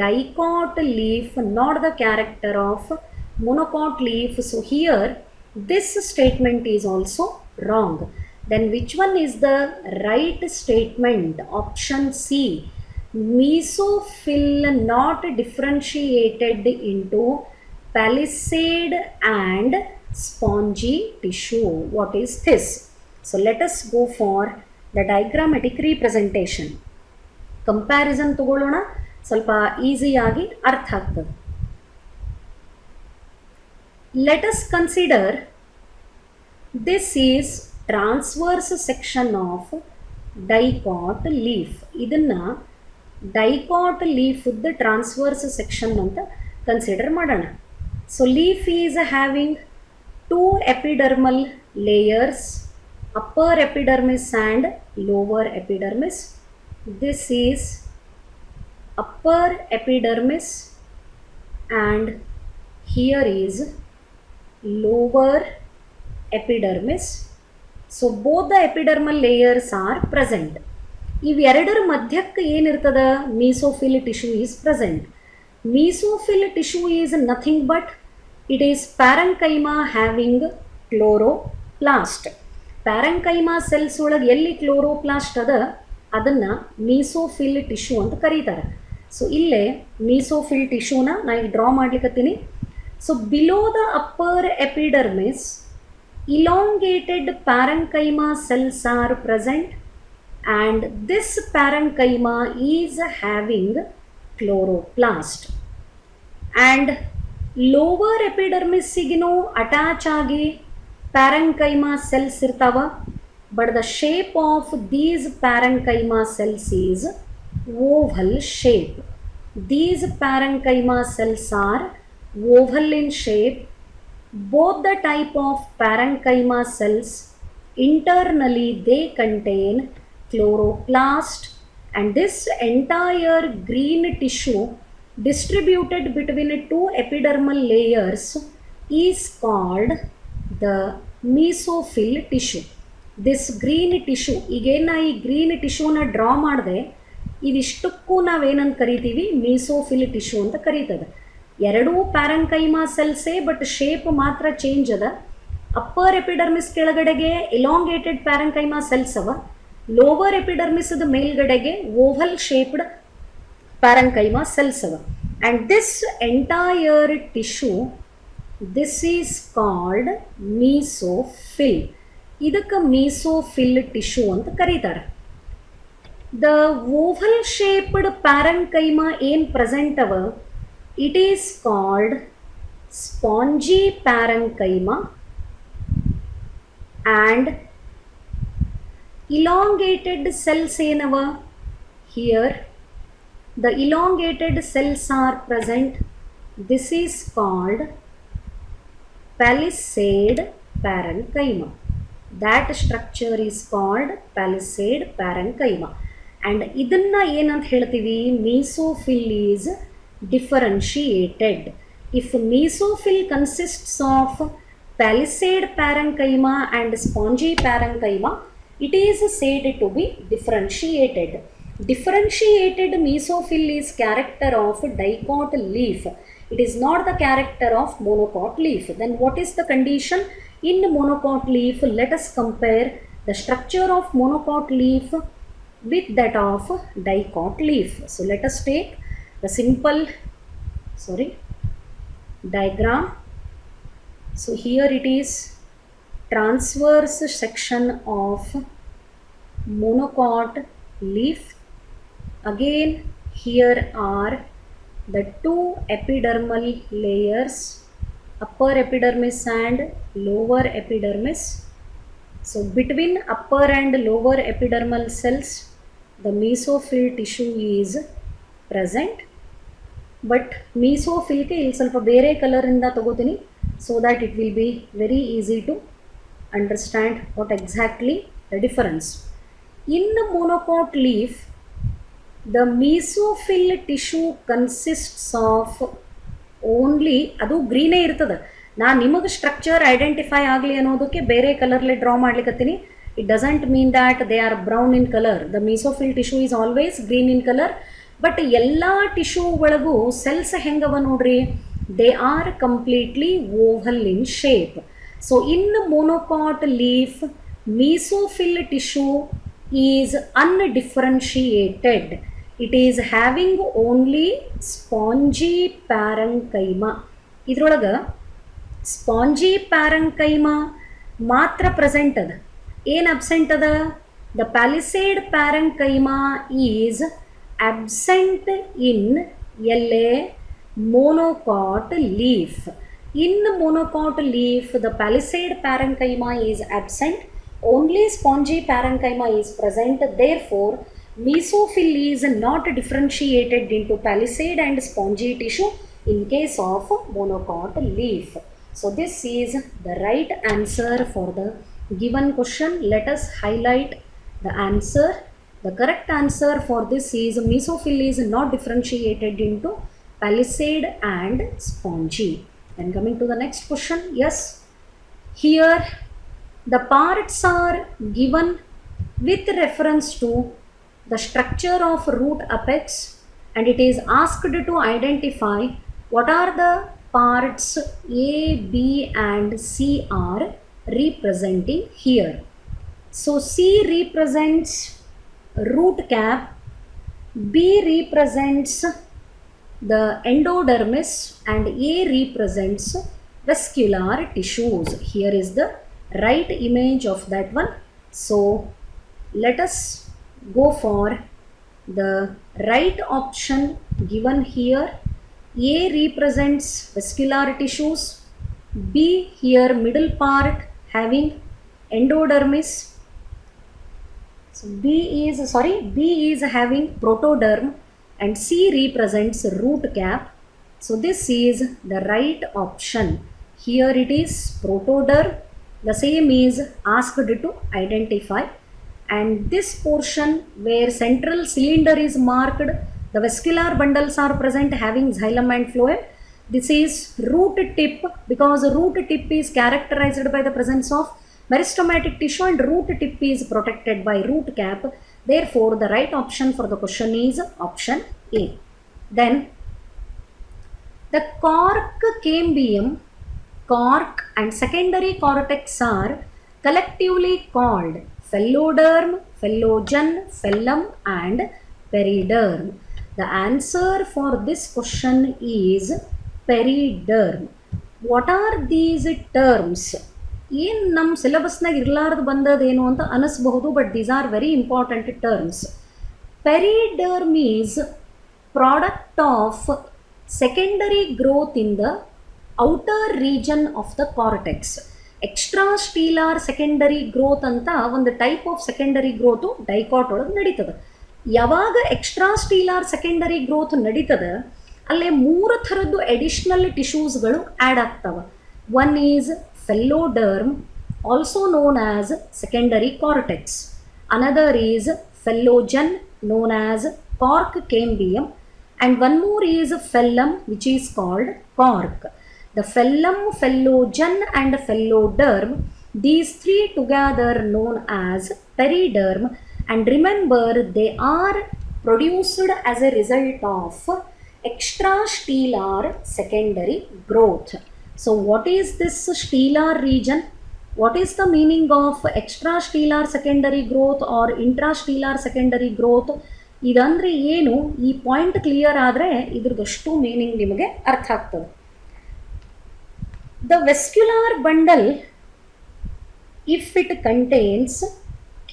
dicot leaf, not the character of monocot leaf. So here this statement is also wrong. Then which one is the right statement? Option C, mesophyll not differentiated into palisade and spongy tissue. What is this? So let us go for the diagrammatic representation. Comparison ತಗೊಳ್ಳೋಣ, ಸ್ವಲ್ಪ ಈಸಿಯಾಗಿ ಅರ್ಥ ಆಗ್ತದೆ. Let us consider this is transverse section of dicot leaf. ಇದನ್ನ dicot leaf the transverse section ಅಂತ consider ಮಾಡೋಣ. So leaf is having 2 epidermal layers, upper epidermis and lower epidermis. This is upper epidermis and here is lower epidermis. So both the epidermal layers are present. ಇವೆರಡರ ಮಧ್ಯಕ್ಕೆ ಏನಿರ್ತದ, mesophyll tissue is present. Mesophyll tissue is nothing but it is parenchyma having chloroplast. Parenchyma cells ಒಳಗೆ ಎಲ್ಲಿ chloroplast ಅದ ಅದನ್ನು mesophyll tissue ಅಂತ ಕರೀತಾರೆ. So ಇಲ್ಲೇ mesophyll tissue ನಾ ಈಗ ಡ್ರಾ ಮಾಡ್ಲಿಕ್ಕತ್ತೀನಿ. ಸೊ below the upper epidermis, elongated parenchyma cells are present and this parenchyma is having chloroplast. And lower ಎಪಿಡರ್ಮಿಸ್ಸಿಗಿನೂ ಅಟ್ಯಾಚ್ ಆಗಿ ಪ್ಯಾರೆಂಕೈಮಾ ಸೆಲ್ಸ್ ಇರ್ತಾವ, but the shape of these parenchyma cells is oval shape. These parenchyma cells are oval in shape. Both the type of parenchyma cells internally they contain chloroplast, and this entire green tissue distributed between two epidermal layers is called the mesophyll tissue. This green tissue, ಈಗೇನ ಈ green ಟಿಶ್ಯೂನ draw ಮಾಡಿದೆ, ಇದಿಷ್ಟಕ್ಕೂ ನಾವೇನಂತ ಕರಿತೀವಿ, mesophyll tissue ಅಂತ ಕರೀತದೆ. ಎರಡೂ ಪ್ಯಾರೆಂಕೈಮಾ ಸೆಲ್ಸೇ, but shape ಮಾತ್ರ change ಅದ. Upper epidermis ಕೆಳಗಡೆಗೆ ಎಲಾಂಗೇಟೆಡ್ ಪ್ಯಾರೆಂಕೈಮಾ ಸೆಲ್ಸ್ ಅವ, ಲೋವರ್ ಎಪಿಡರ್ಮಿಸ್ದ ಮೇಲ್ಗಡೆಗೆ ಓವಲ್ ಶೇಪ್ಡ್ ಪ್ಯಾರೆಂಕೈಮಾ ಸೆಲ್ಸ್ ಅವ. And this entire tissue, this is called mesophyll. ಇದಕ್ಕೆ ಮೀಸೋಫಿಲ್ ಟಿಶ್ಯೂ ಅಂತ ಕರೀತಾರೆ. The oval shaped parenchyma in present our, it is called spongy parenchyma, and elongated cells in our, here the elongated cells are present, this is called palisade parenchyma. That structure is called palisade parenchyma. And ಇದನ್ನ ಏನಂತ ಹೇಳ್ತೀವಿ, mesophyll is differentiated. If mesophyll consists of palisade parenchyma and spongy parenchyma, it is said to be differentiated. Differentiated mesophyll is character of dicot leaf. It is not the character of monocot leaf. Then what is the condition in monocot leaf? Let us compare the structure of monocot leaf with that of dicot leaf. So let us take the simple diagram. So here it is transverse section of monocot leaf. Again here are the two epidermal layers, upper epidermis and lower epidermis. So between upper and lower epidermal cells, the mesophyll tissue is present. But mesophyll ke ಇಲ್ಲಿ ಸ್ವಲ್ಪ ಬೇರೆ colour ಇಂದ ತಗೋತೀನಿ, so that it will be very easy to understand what exactly the difference. In the monocot leaf, the mesophyll tissue consists of only, ಅದು ಗ್ರೀನೇ ಇರ್ತದೆ. ನಾನು ನಿಮಗೆ structure identify ಆಗಲಿ ಅನ್ನೋದಕ್ಕೆ ಬೇರೆ ಕಲರ್ಲಿ ಡ್ರಾ ಮಾಡ್ಲಿಕ್ಕತ್ತೀನಿ. It doesn't mean that they are brown in colour. The mesophyll tissue is always green in colour. But ಎಲ್ಲ ಟಿಶ್ಯೂ ಒಳಗೂ ಸೆಲ್ಸ್ ಹೆಂಗವ ನೋಡ್ರಿ, they are completely oval in shape. So in monocot leaf mesophyll tissue is undifferentiated. It is having only spongy parenchyma. ಇದ್ರೊಳಗೆ spongy parenchyma ಮಾತ್ರ present ಅದ. ಏನು absent ಅದ? The palisade parenchyma is absent in ಎಲ್ಲೆ monocot leaf. In monocot leaf the palisade parenchyma is absent, only spongy parenchyma is present. Therefore mesophyll is not differentiated into palisade and spongy tissue in case of monocot leaf. So this is the right answer for the given question. Let us highlight the answer. The correct answer for this is mesophyll is not differentiated into palisade and spongy. Then coming to the next question, yes, here the parts are given with reference to the structure of root apex, and it is asked to identify what are the parts A, B and C are representing here. So C represents root cap, B represents the endodermis and A represents vascular tissues. Here is the right image of that one. So let us go for the right option given here. A represents vascular tissues, B here middle part having endodermis. So B is having protoderm, and C represents root cap. So this is the right option. Here it is protoderm. The same is asked to identify. And this portion where central cylinder is marked, the vascular bundles are present having xylem and phloem. This is root tip, because root tip is characterized by the presence of meristematic tissue and root tip is protected by root cap. Therefore, the right option for the question is option A. Then, the cork cambium, cork and secondary cortex are collectively called phelloderm, phellogen, phellum and periderm. The answer for this question is periderm. What are these terms? ಏನು ನಮ್ಮ ಸಿಲೆಬಸ್ನಾಗ ಇರಲಾರ್ದು ಬಂದದೇನು ಅಂತ ಅನಿಸ್ಬಹುದು, but these are very important terms. Periderm is product of secondary growth in the outer region of the cortex. Extra stelar secondary growth ಅಂತ ಒಂದು type of secondary growth dicot ಒಳಗೆ ನಡೀತದೆ. ಯಾವಾಗ ಎಕ್ಸ್ಟ್ರಾ ಸ್ಟೀಲಾರ್ ಸೆಕೆಂಡರಿ ಗ್ರೋತ್ ನಡೀತದೆ, ಅಲ್ಲೇ 3 ಥರದ್ದು additional ಟಿಶ್ಯೂಸ್ಗಳು add ಆಗ್ತವೆ. One is phelloderm, also known as secondary cortex. Another is phellogen, known as cork cambium, and one more is phellum, which is called cork. The phellum, phellogen and phelloderm, these three together known as periderm, and remember they are produced as a result of extrastellar secondary growth. So what is this stellar region? What is the meaning of extrastellar secondary growth or intrastellar secondary growth? ಇದಂದ್ರೆ ಏನು, ಈ point clear ಆದರೆ ಇದ್ರದಷ್ಟು meaning ನಿಮಗೆ ಅರ್ಥ ಆಗ್ತದೆ. The vascular bundle, if it contains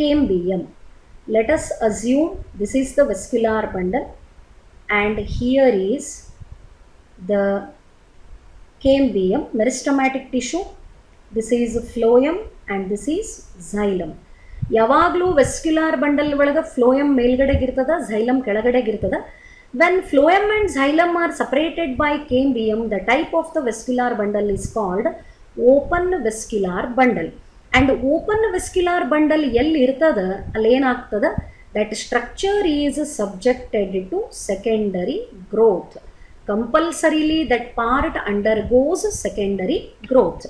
cambium, let us assume this is the vascular bundle and here is the cambium, meristematic tissue, this is phloem and this is xylem. ಯಾವಾಗಲೂ vascular bundle ಒಳಗೆ phloem ಮೇಲ್ಗಡೆಗಿರ್ತದೆ, xylem ಕೆಳಗಡೆಗಿರ್ತದೆ. When phloem and xylem are separated by cambium, the type of the vascular bundle is called open vascular bundle. And open vascular bundle ಎಲ್ಲಿ ಇರ್ತದೆ ಅಲ್ಲಿ ಏನಾಗ್ತದೆ, that structure is subjected to secondary growth. Compulsorily that part undergoes secondary growth.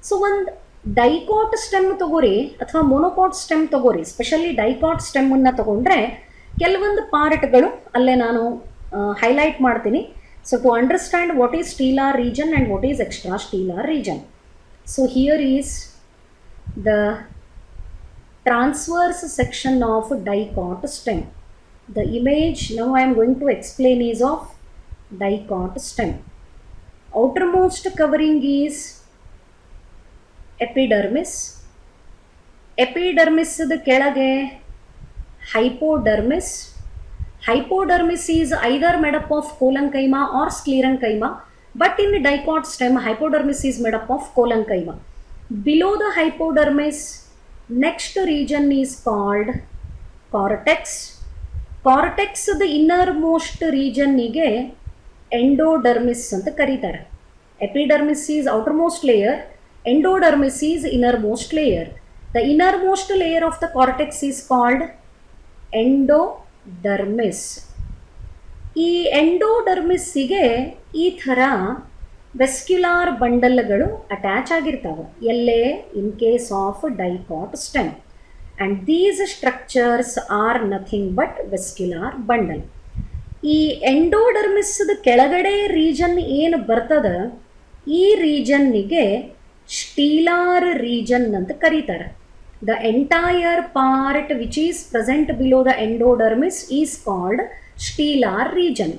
So ಒಂದು dicot stem ತಗೋರಿ ಅಥವಾ monocot stem ತಗೋರಿ, specially dicot ಸ್ಟೆಮ್ಮನ್ನು ತಗೊಂಡ್ರೆ ಕೆಲವೊಂದು ಪಾರ್ಟ್ಗಳು ಅಲ್ಲೇ ನಾನು ಹೈಲೈಟ್ ಮಾಡ್ತೀನಿ. So to understand what is stelar region and what is extra stelar region. So here is the transverse section of dicot stem. The image now I am going to explain is of dicot stem. Outermost covering is epidermis. Epidermis the ಕೆಳಗೆ hypodermis. Hypodermis is either made up of collenchyma or sclerenchyma, but in the dicot stem hypodermis is made up of collenchyma. Below the hypodermis, next region is called cortex. Cortex the innermost region ಗೆ endodermis ಅಂತ ಕರೀತಾರೆ. Epidermis is outermost layer, endodermis is innermost layer. The innermost layer of the cortex is called endodermis. ಈ ಎಂಡೋಡರ್ಮಿಸ್ಸಿಗೆ ಈ ಥರ vascular ಬಂಡಲ್ಗಳು attach ಆಗಿರ್ತವೆ. ಎಲ್ಲೇ in case of dicot stem. And these structures are nothing but vascular bundle. ಈ ಎಂಡೋಡರ್ಮಿಸ್ದ ಕೆಳಗಡೆ region ಏನು ಬರ್ತದ, ಈ ರೀಜನ್ನಿಗೆ ಸ್ಟೀಲಾರ್ ರೀಜನ್ ಅಂತ ಕರೀತಾರೆ. The entire part which is present below the endodermis is called stelar region.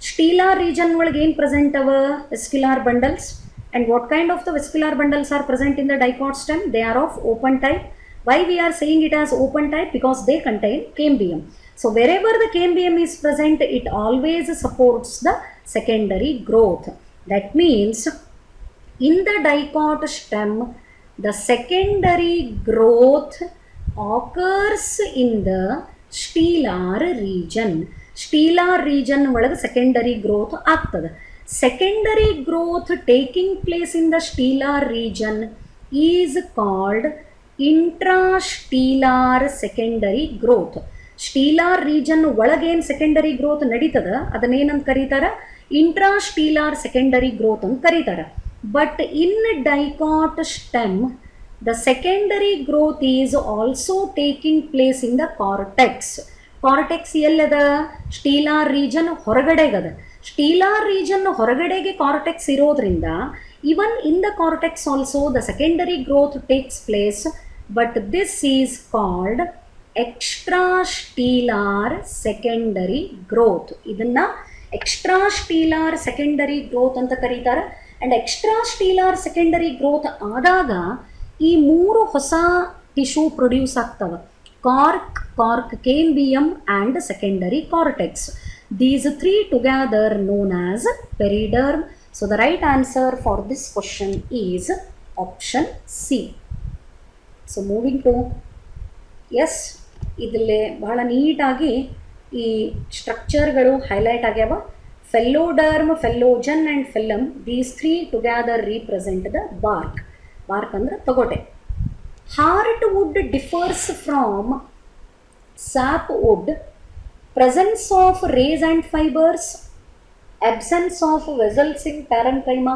Stellar region ಒಳಗೆ ಏನು ಪ್ರೆಸೆಂಟ್ ಅವ, vascular bundles. And what kind of the vascular bundles are present in the dicot stem? They are of open type. Why we are saying it as open type? Because they contain cambium. So wherever the cambium is present, it always supports the secondary growth. That means in the dicot stem, the secondary growth occurs in the stelar region. Stelar region ಒಳಗೆ secondary growth ಆಗ್ತದೆ. Secondary growth taking place in the stelar region is called intrastellar secondary growth. Stelar region ಒಳಗೇನು secondary growth ನಡೀತದ ಅದನ್ನೇನಂತ ಕರೀತಾರ, intrastelar secondary growth ಅಂತ ಕರೀತಾರ. But in dicot stem the secondary growth is also taking place in the cortex. Cortex ಎಲ್ಲದ? Stelar region ಹೊರಗಡೆಗದ. Stelar region ಹೊರಗಡೆಗೆ cortex ಇರೋದ್ರಿಂದ even in the cortex also the secondary growth takes place, but this is called extrastellar secondary growth. ಇದನ್ನ extrastellar secondary growth ಅಂತ ಕರೀತಾರೆ. And extrastellar secondary growth ಆದಾಗ ಈ ಮೂರು ಹೊಸ ಟಿಶ್ಯೂ ಪ್ರೊಡ್ಯೂಸ್ ಆಗ್ತವೆ, cork, cambium and secondary cortex. These three together known as periderm. So the right answer for this question is option C. So moving to yes, ಇದಲ್ಲೇ ಬಹಳ ನೀಟಾಗಿ ಈ ಸ್ಟ್ರಕ್ಚರ್ಗಳು ಹೈಲೈಟ್ ಆಗ್ಯಾವ. Phelloderm, phellogen and phellem, these three together represent the bark. Bark ಅಂದ್ರೆ ತೊಗೋಟೆ. Heartwood differs from sapwood, presence of rays and fibres, absence of vessels in parenchyma,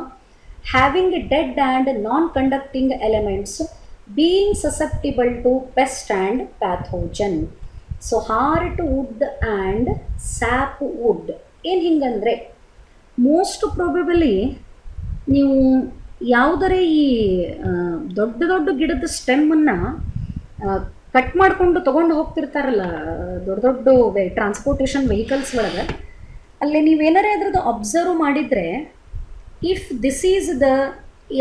having dead and non-conducting elements, being susceptible to pest and pathogen. So heartwood and sapwood ಏನು ಹಿಂಗಂದರೆ, most ಪ್ರೊಬೆಬಲಿ ನೀವು ಯಾವುದರೇ ಈ ದೊಡ್ಡ ದೊಡ್ಡ ಗಿಡದ ಸ್ಟೆಮ್ಮನ್ನು cut ಮಾಡಿಕೊಂಡು ತೊಗೊಂಡು ಹೋಗ್ತಿರ್ತಾರಲ್ಲ ದೊಡ್ಡ ದೊಡ್ಡ ಟ್ರಾನ್ಸ್ಪೋರ್ಟೇಷನ್ ವೆಹಿಕಲ್ಸ್ ಒಳಗೆ, ಅಲ್ಲಿ ನೀವೇನಾರೇ ಅದ್ರದ್ದು ಅಬ್ಸರ್ವ್ ಮಾಡಿದರೆ, if this is the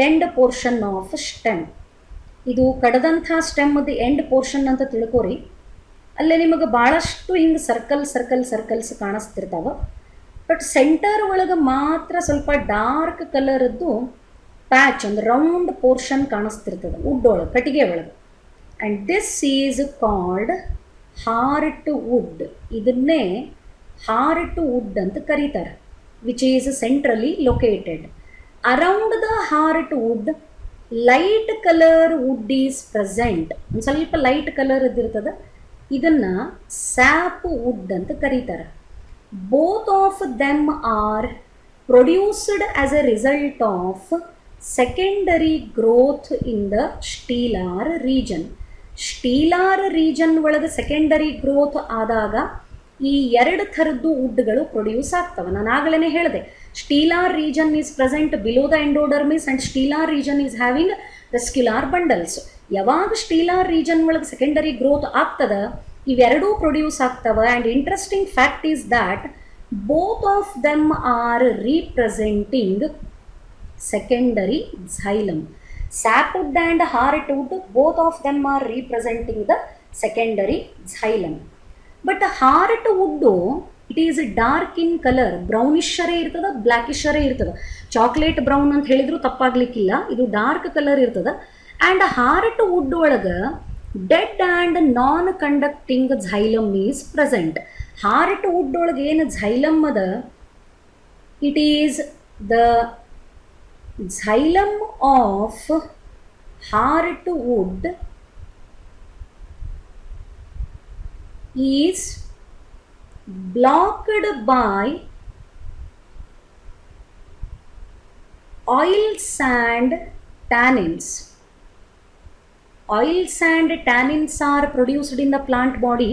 end portion of stem, ಇದು ಕಡದಂಥ ಸ್ಟೆಮ್ಮದು ಎಂಡ್ ಪೋರ್ಷನ್ ಅಂತ ತಿಳ್ಕೊರಿ. ಅಲ್ಲೇ ನಿಮಗೆ ಭಾಳಷ್ಟು ಹಿಂಗೆ ಸರ್ಕಲ್ಸ್ ಕಾಣಿಸ್ತಿರ್ತಾವೆ. ಬಟ್ ಸೆಂಟರ್ ಒಳಗೆ ಮಾತ್ರ ಸ್ವಲ್ಪ ಡಾರ್ಕ್ ಕಲರದ್ದು ಪ್ಯಾಚ್, ಒಂದು ರೌಂಡ್ ಪೋರ್ಷನ್ ಕಾಣಿಸ್ತಿರ್ತದೆ ವುಡ್ ಒಳಗೆ, ಕಟ್ಟಿಗೆ ಒಳಗೆ. And this is called heartwood. ಇದನ್ನೇ ಹಾರ್ಟ್ ವುಡ್ ಅಂತ ಕರೀತಾರೆ, which is centrally located. Around the heartwood light colour wood is present. ಒಂದು ಸ್ವಲ್ಪ ಲೈಟ್ ಕಲರ್ ಇದ್ದಿರ್ತದೆ, ಇದನ್ನು ಸ್ಯಾಪ್ ವುಡ್ ಅಂತ ಕರೀತಾರೆ. Both of them are produced as a result of secondary growth in the stelar region. Stelar region ಒಳಗೆ secondary growth ಆದಾಗ ಈ ಎರಡು ಥರದ್ದು ವುಡ್ಗಳು ಪ್ರೊಡ್ಯೂಸ್ ಆಗ್ತವೆ. ನಾನು ಆಗಲೇ ಹೇಳಿದೆ, stelar region is present below the endodermis and stelar region is having vascular bundles. ಯಾವಾಗ ಸ್ಟೀಲಾರ್ ರೀಜನ್ ಒಳಗೆ ಸೆಕೆಂಡರಿ ಗ್ರೋತ್ ಆಗ್ತದೆ, ಇವೆರಡೂ ಪ್ರೊಡ್ಯೂಸ್ ಆಗ್ತವೆ. And interesting fact is that both of them are representing secondary xylem. Sapwood and heartwood, both of them are representing the secondary xylem. But heartwood, it is dark in color, brownish ಇರ್ತದೆ, blackish ಇರ್ತದೆ. Chocolate brown ಅಂತ ಹೇಳಿದ್ರು ತಪ್ಪಾಗ್ಲಿಕ್ಕಿಲ್ಲ, ಇದು dark colour ಇರ್ತದೆ. And heartwood ಒಳಗೆ dead and non conducting xylem is present. Heartwood ಒಳಗೆ ಏನು xylem ಅದ, it is the xylem of heartwood is blocked by oil sand tannins. Oil sand tannins are produced in the plant body.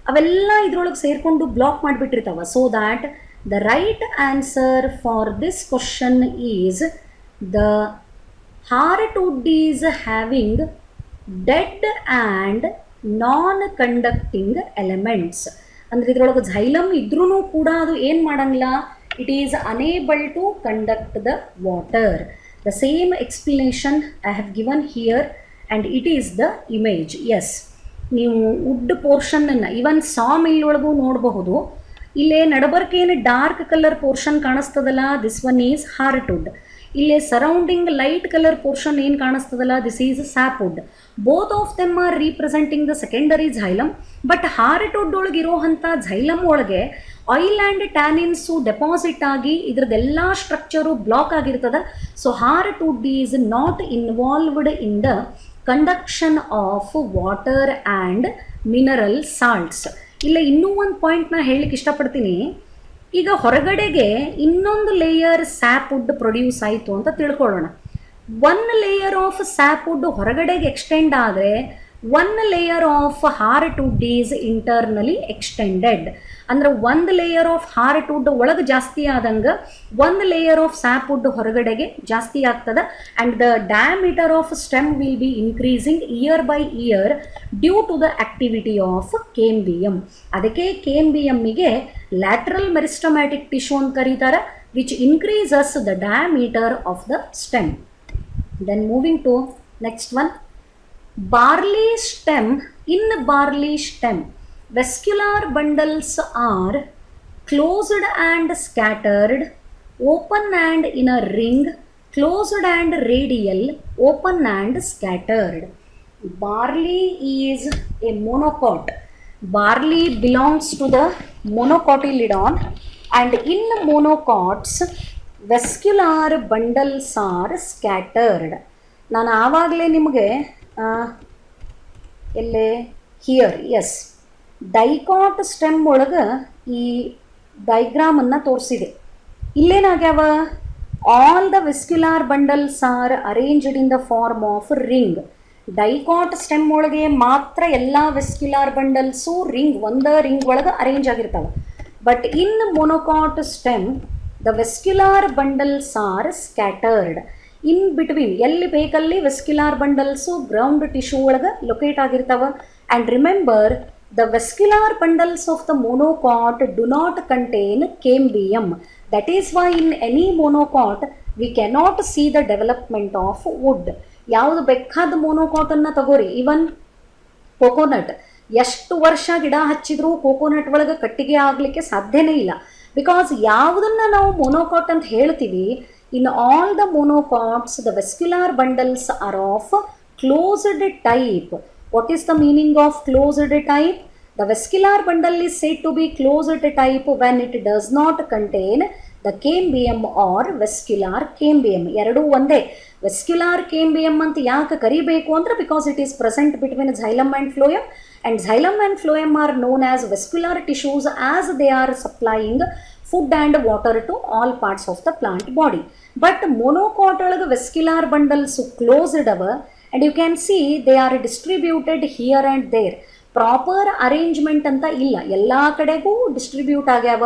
ಅವೆಲ್ಲ ಇದ್ರೊಳಗೆ ಸೇರಿಕೊಂಡು block ಮಾಡಿಬಿಟ್ಟಿರ್ತಾವೆ. So that the right answer for this question is the heartwood is having dead and non-conducting elements. ಅಂದರೆ ಇದರೊಳಗೆ xylem ಇದ್ರೂ ಕೂಡ ಅದು ಏನು ಮಾಡಂಗಿಲ್ಲ, it is unable to conduct the water. The same explanation I have given here and it is the image. Yes, ನೀವು wood ಪೋರ್ಷನನ್ನು even saw mill ಒಳಗೂ ನೋಡಬಹುದು. ಇಲ್ಲೇ ನಡಬರ್ಕ್ ಏನು ಡಾರ್ಕ್ ಕಲರ್ ಪೋರ್ಷನ್ ಕಾಣಿಸ್ತದಲ್ಲ, this one is heartwood. ಇಲ್ಲೇ surrounding light colour portion ಏನು ಕಾಣಿಸ್ತದಲ್ಲ, this is sapwood. Both of them are representing the secondary xylem. But heart wood ಒಳಗೆ ಇರೋವಂಥ ಝೈಲಮ್ ಒಳಗೆ ಆಯಿಲ್ ಆ್ಯಂಡ್ ಟ್ಯಾನಿನ್ಸು ಡೆಪಾಸಿಟ್ ಆಗಿ ಇದ್ರದ್ದೆಲ್ಲ structure block ಆಗಿರ್ತದೆ. So heartwood is not involved in the conduction of water and mineral salts. ಇಲ್ಲ ಇನ್ನೂ ಒಂದು ಪಾಯಿಂಟ್ನ ಹೇಳಲಿಕ್ಕೆ ಇಷ್ಟಪಡ್ತೀನಿ. ಈಗ ಹೊರಗಡೆಗೆ ಇನ್ನೊಂದು ಲೇಯರ್ ಸ್ಯಾಪ್ ವುಡ್ ಪ್ರೊಡ್ಯೂಸ್ ಆಯಿತು ಅಂತ ತಿಳ್ಕೊಳ್ಳೋಣ. One layer of sapwood ಹೊರಗಡೆಗೆ ಎಕ್ಸ್ಟೆಂಡ್ ಆದರೆ one layer of heartwood is internally extended. ಅಂದ್ರೆ ಒಂದು ಲೇಯರ್ ಆಫ್ ಹಾರ್ಟ್ ವುಡ್ ಒಳಗೆ ಜಾಸ್ತಿ ಆದಂಗೆ ಒಂದು ಲೇಯರ್ ಆಫ್ ಸ್ಯಾಪ್ ವುಡ್ ಹೊರಗಡೆಗೆ ಜಾಸ್ತಿ ಆಗ್ತದೆ. And the diameter of stem will be increasing year by year due to the activity of cambium. ಅದಕ್ಕೆ ಕೇಂಬಿಯಮ್ಮಿಗೆ ಲ್ಯಾಟ್ರಲ್ ಮೆರಿಸ್ಟಮ್ಯಾಟಿಕ್ ಟಿಶ್ಯೂ ಅಂತ ಕರೀತಾರೆ, which increases the diameter of the stem. Then moving to next one, barley stem. In barley stem, vascular bundles are closed and scattered, open and in a ring, closed and radial, open and scattered. Barley is a monocot. Barley belongs to the monocotyledon, and in monocots vascular bundles are scattered. ನಾನು ಆವಾಗಲೇ ನಿಮಗೆ ಎಲ್ಲೇ here S dicot stem ಒಳಗೆ ಈ ಡೈಗ್ರಾಮನ್ನು ತೋರಿಸಿದೆ. ಇಲ್ಲೇನಾಗ್ಯಾವ, all the vascular bundles are arranged in the form of ring. Dicot stem ಒಳಗೆ ಮಾತ್ರ ಎಲ್ಲ ವೆಸ್ಕ್ಯುಲಾರ್ ಬಂಡಲ್ಸು ಒಂದು ರಿಂಗ್ ಒಳಗೆ ಅರೇಂಜ್ ಆಗಿರ್ತಾವೆ. But in monocot stem the vascular bundles are scattered. In between ಎಲ್ಲಿ ಬೇಕಲ್ಲಿ ವೆಸ್ಕ್ಯುಲಾರ್ ಬಂಡಲ್ಸು ಗ್ರೌಂಡ್ ಟಿಶ್ಯೂ ಒಳಗೆ locate ಆಗಿರ್ತಾವೆ. And remember, the vascular bundles of the monocot do not contain cambium. That is why in any monocot we cannot see the development of wood. ಯಾವುದು ಬೇಕಾದ ಮೊನೊಕಾಟನ್ನು ತಗೋರಿ, ಇವನ್ coconut ಎಷ್ಟು ವರ್ಷ ಗಿಡ ಹಚ್ಚಿದ್ರೂ coconut ಒಳಗೆ ಕಟ್ಟಿಗೆ ಆಗಲಿಕ್ಕೆ ಸಾಧ್ಯನೇ ಇಲ್ಲ. ಬಿಕಾಸ್ ಯಾವುದನ್ನು ನಾವು ಮೊನೊಕಾಟ್ ಅಂತ ಹೇಳ್ತೀವಿ, in all the monocots the vascular bundles are of closed type. What is the meaning of closed type? The vascular bundle is said to be closed type when it does not contain the cambium or vascular cambium. ಎರಡು ಒಂದೇ. vascular cambium ಅಂತ ಯಾಕೆ ಕರಿಬೇಕು ಅಂದ್ರೆ because it is present between xylem and phloem, and xylem and phloem are known as vascular tissues as they are supplying food and water to all parts of the plant body. But monocot ಒಳಗೆ vascular bundles closed ಅವ, and you can see they are distributed here and there. Proper arrangement ಅಂತ ಇಲ್ಲ, ಎಲ್ಲ ಕಡೆಗೂ distribute ಆಗ್ಯಾವ.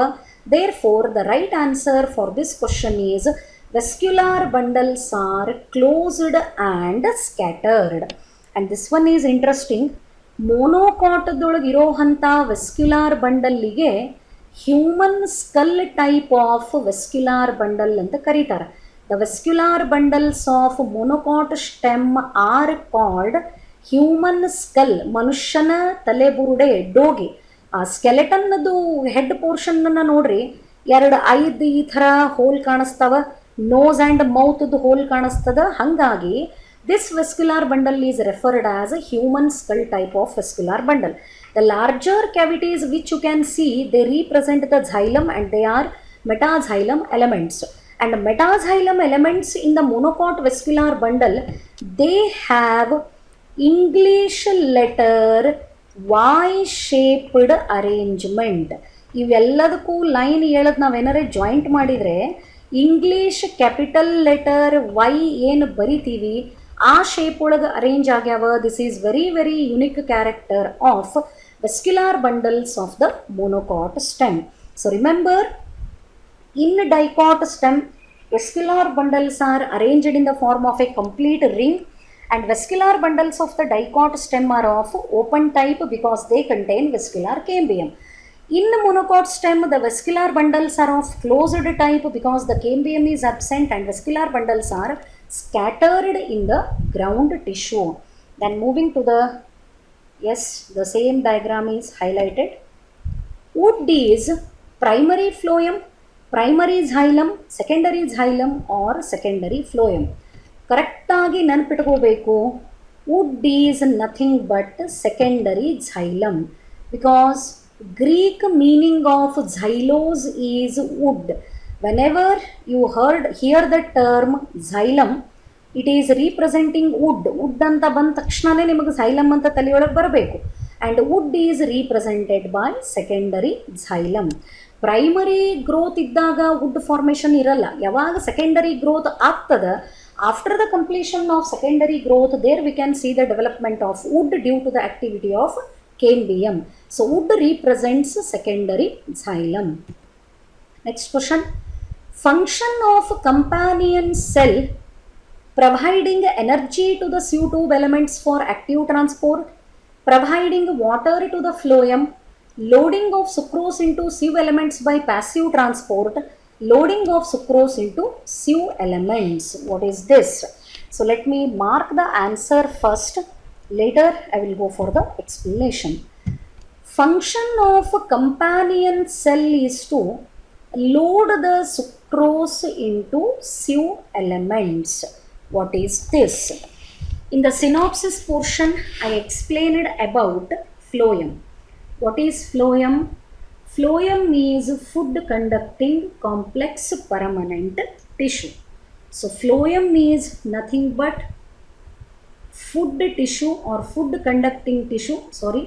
Therefore the right answer for this question is vascular bundles are closed and scattered. And this one is interesting. ಮೊನೊಕಾಟದೊಳಗೆ ಇರೋವಂಥ vascular ಬಂಡಲ್ಲಿಗೆ human skull type of vascular bundle ಅಂತ ಕರೀತಾರೆ. The vascular bundles of monocot stem are called human skull. ಮನುಷ್ಯನ ತಲೆಬುರುಡೆ, ಡೋಗಿ. ಆ ಸ್ಕೆಲೆಟನ್ನದು head ಪೋರ್ಷನ್ನ ನೋಡ್ರಿ, ಎರಡು ಐದು ಈ ಥರ ಹೋಲ್ ಕಾಣಿಸ್ತಾವ, ನೋಸ್ ಆ್ಯಂಡ್ ಮೌತ್ದು ಹೋಲ್ ಕಾಣಿಸ್ತದ. ಹಾಗಾಗಿ this vascular bundle is referred as a human skull type of vascular bundle. The larger cavities which you can see, they represent the xylem and they are metaxylem elements. And metaxylem elements in the monocot vascular bundle, they have English letter Y-shaped arrangement. ಇವೆಲ್ಲದಕ್ಕೂ line ಹೇಳೋದು ನಾವೇನಾರೇ joint ಮಾಡಿದರೆ English capital letter Y ಏನು ಬರಿತೀವಿ ಆ shape ಒಳಗೆ arrange ಆಗ್ಯಾವ. This is very very unique character of vascular bundles of the monocot stem. So remember, in dicot stem vascular bundles are arranged in the form of a complete ring, and vascular bundles of the dicot stem are of open type because they contain vascular cambium. In the monocot stem the vascular bundles are of closed type because the cambium is absent, and vascular bundles are scattered in the ground tissue. Then moving to the Yes, the same diagram is highlighted. Wood is primary phloem, primary xylem, secondary xylem or secondary phloem. ಕರೆಕ್ಟಾಗಿ ನೆನಪಿಟ್ಕೋಬೇಕು. Wood is nothing but secondary xylem because Greek meaning of xylose is wood. Whenever you hear the term xylem, it is representing wood. Wood ಅಂತ ಬಂದ ತಕ್ಷಣನೇ ನಿಮಗೆ xylem ಅಂತ ತಲೆಯೊಳಗೆ ಬರಬೇಕು. And wood is represented by secondary xylem. Primary growth ಇದ್ದಾಗ wood formation ಇರಲ್ಲ. ಯಾವಾಗ secondary growth ಆಗ್ತದ, after the completion of secondary growth, there we can see the development of wood due to the activity of cambium. So wood represents secondary xylem. Next question. Function of companion cell providing energy to the sieve tube elements for active transport, providing water to the phloem, loading of sucrose into sieve elements by passive transport, loading of sucrose into sieve elements. What is this? So let me mark the answer first. Later I will go for the explanation. Function of companion cell is to load the sucrose into sieve elements. What is this? In the synopsis portion, I explained about phloem. What is phloem? Phloem is food conducting complex permanent tissue. So phloem is nothing but food tissue or food conducting tissue. Sorry,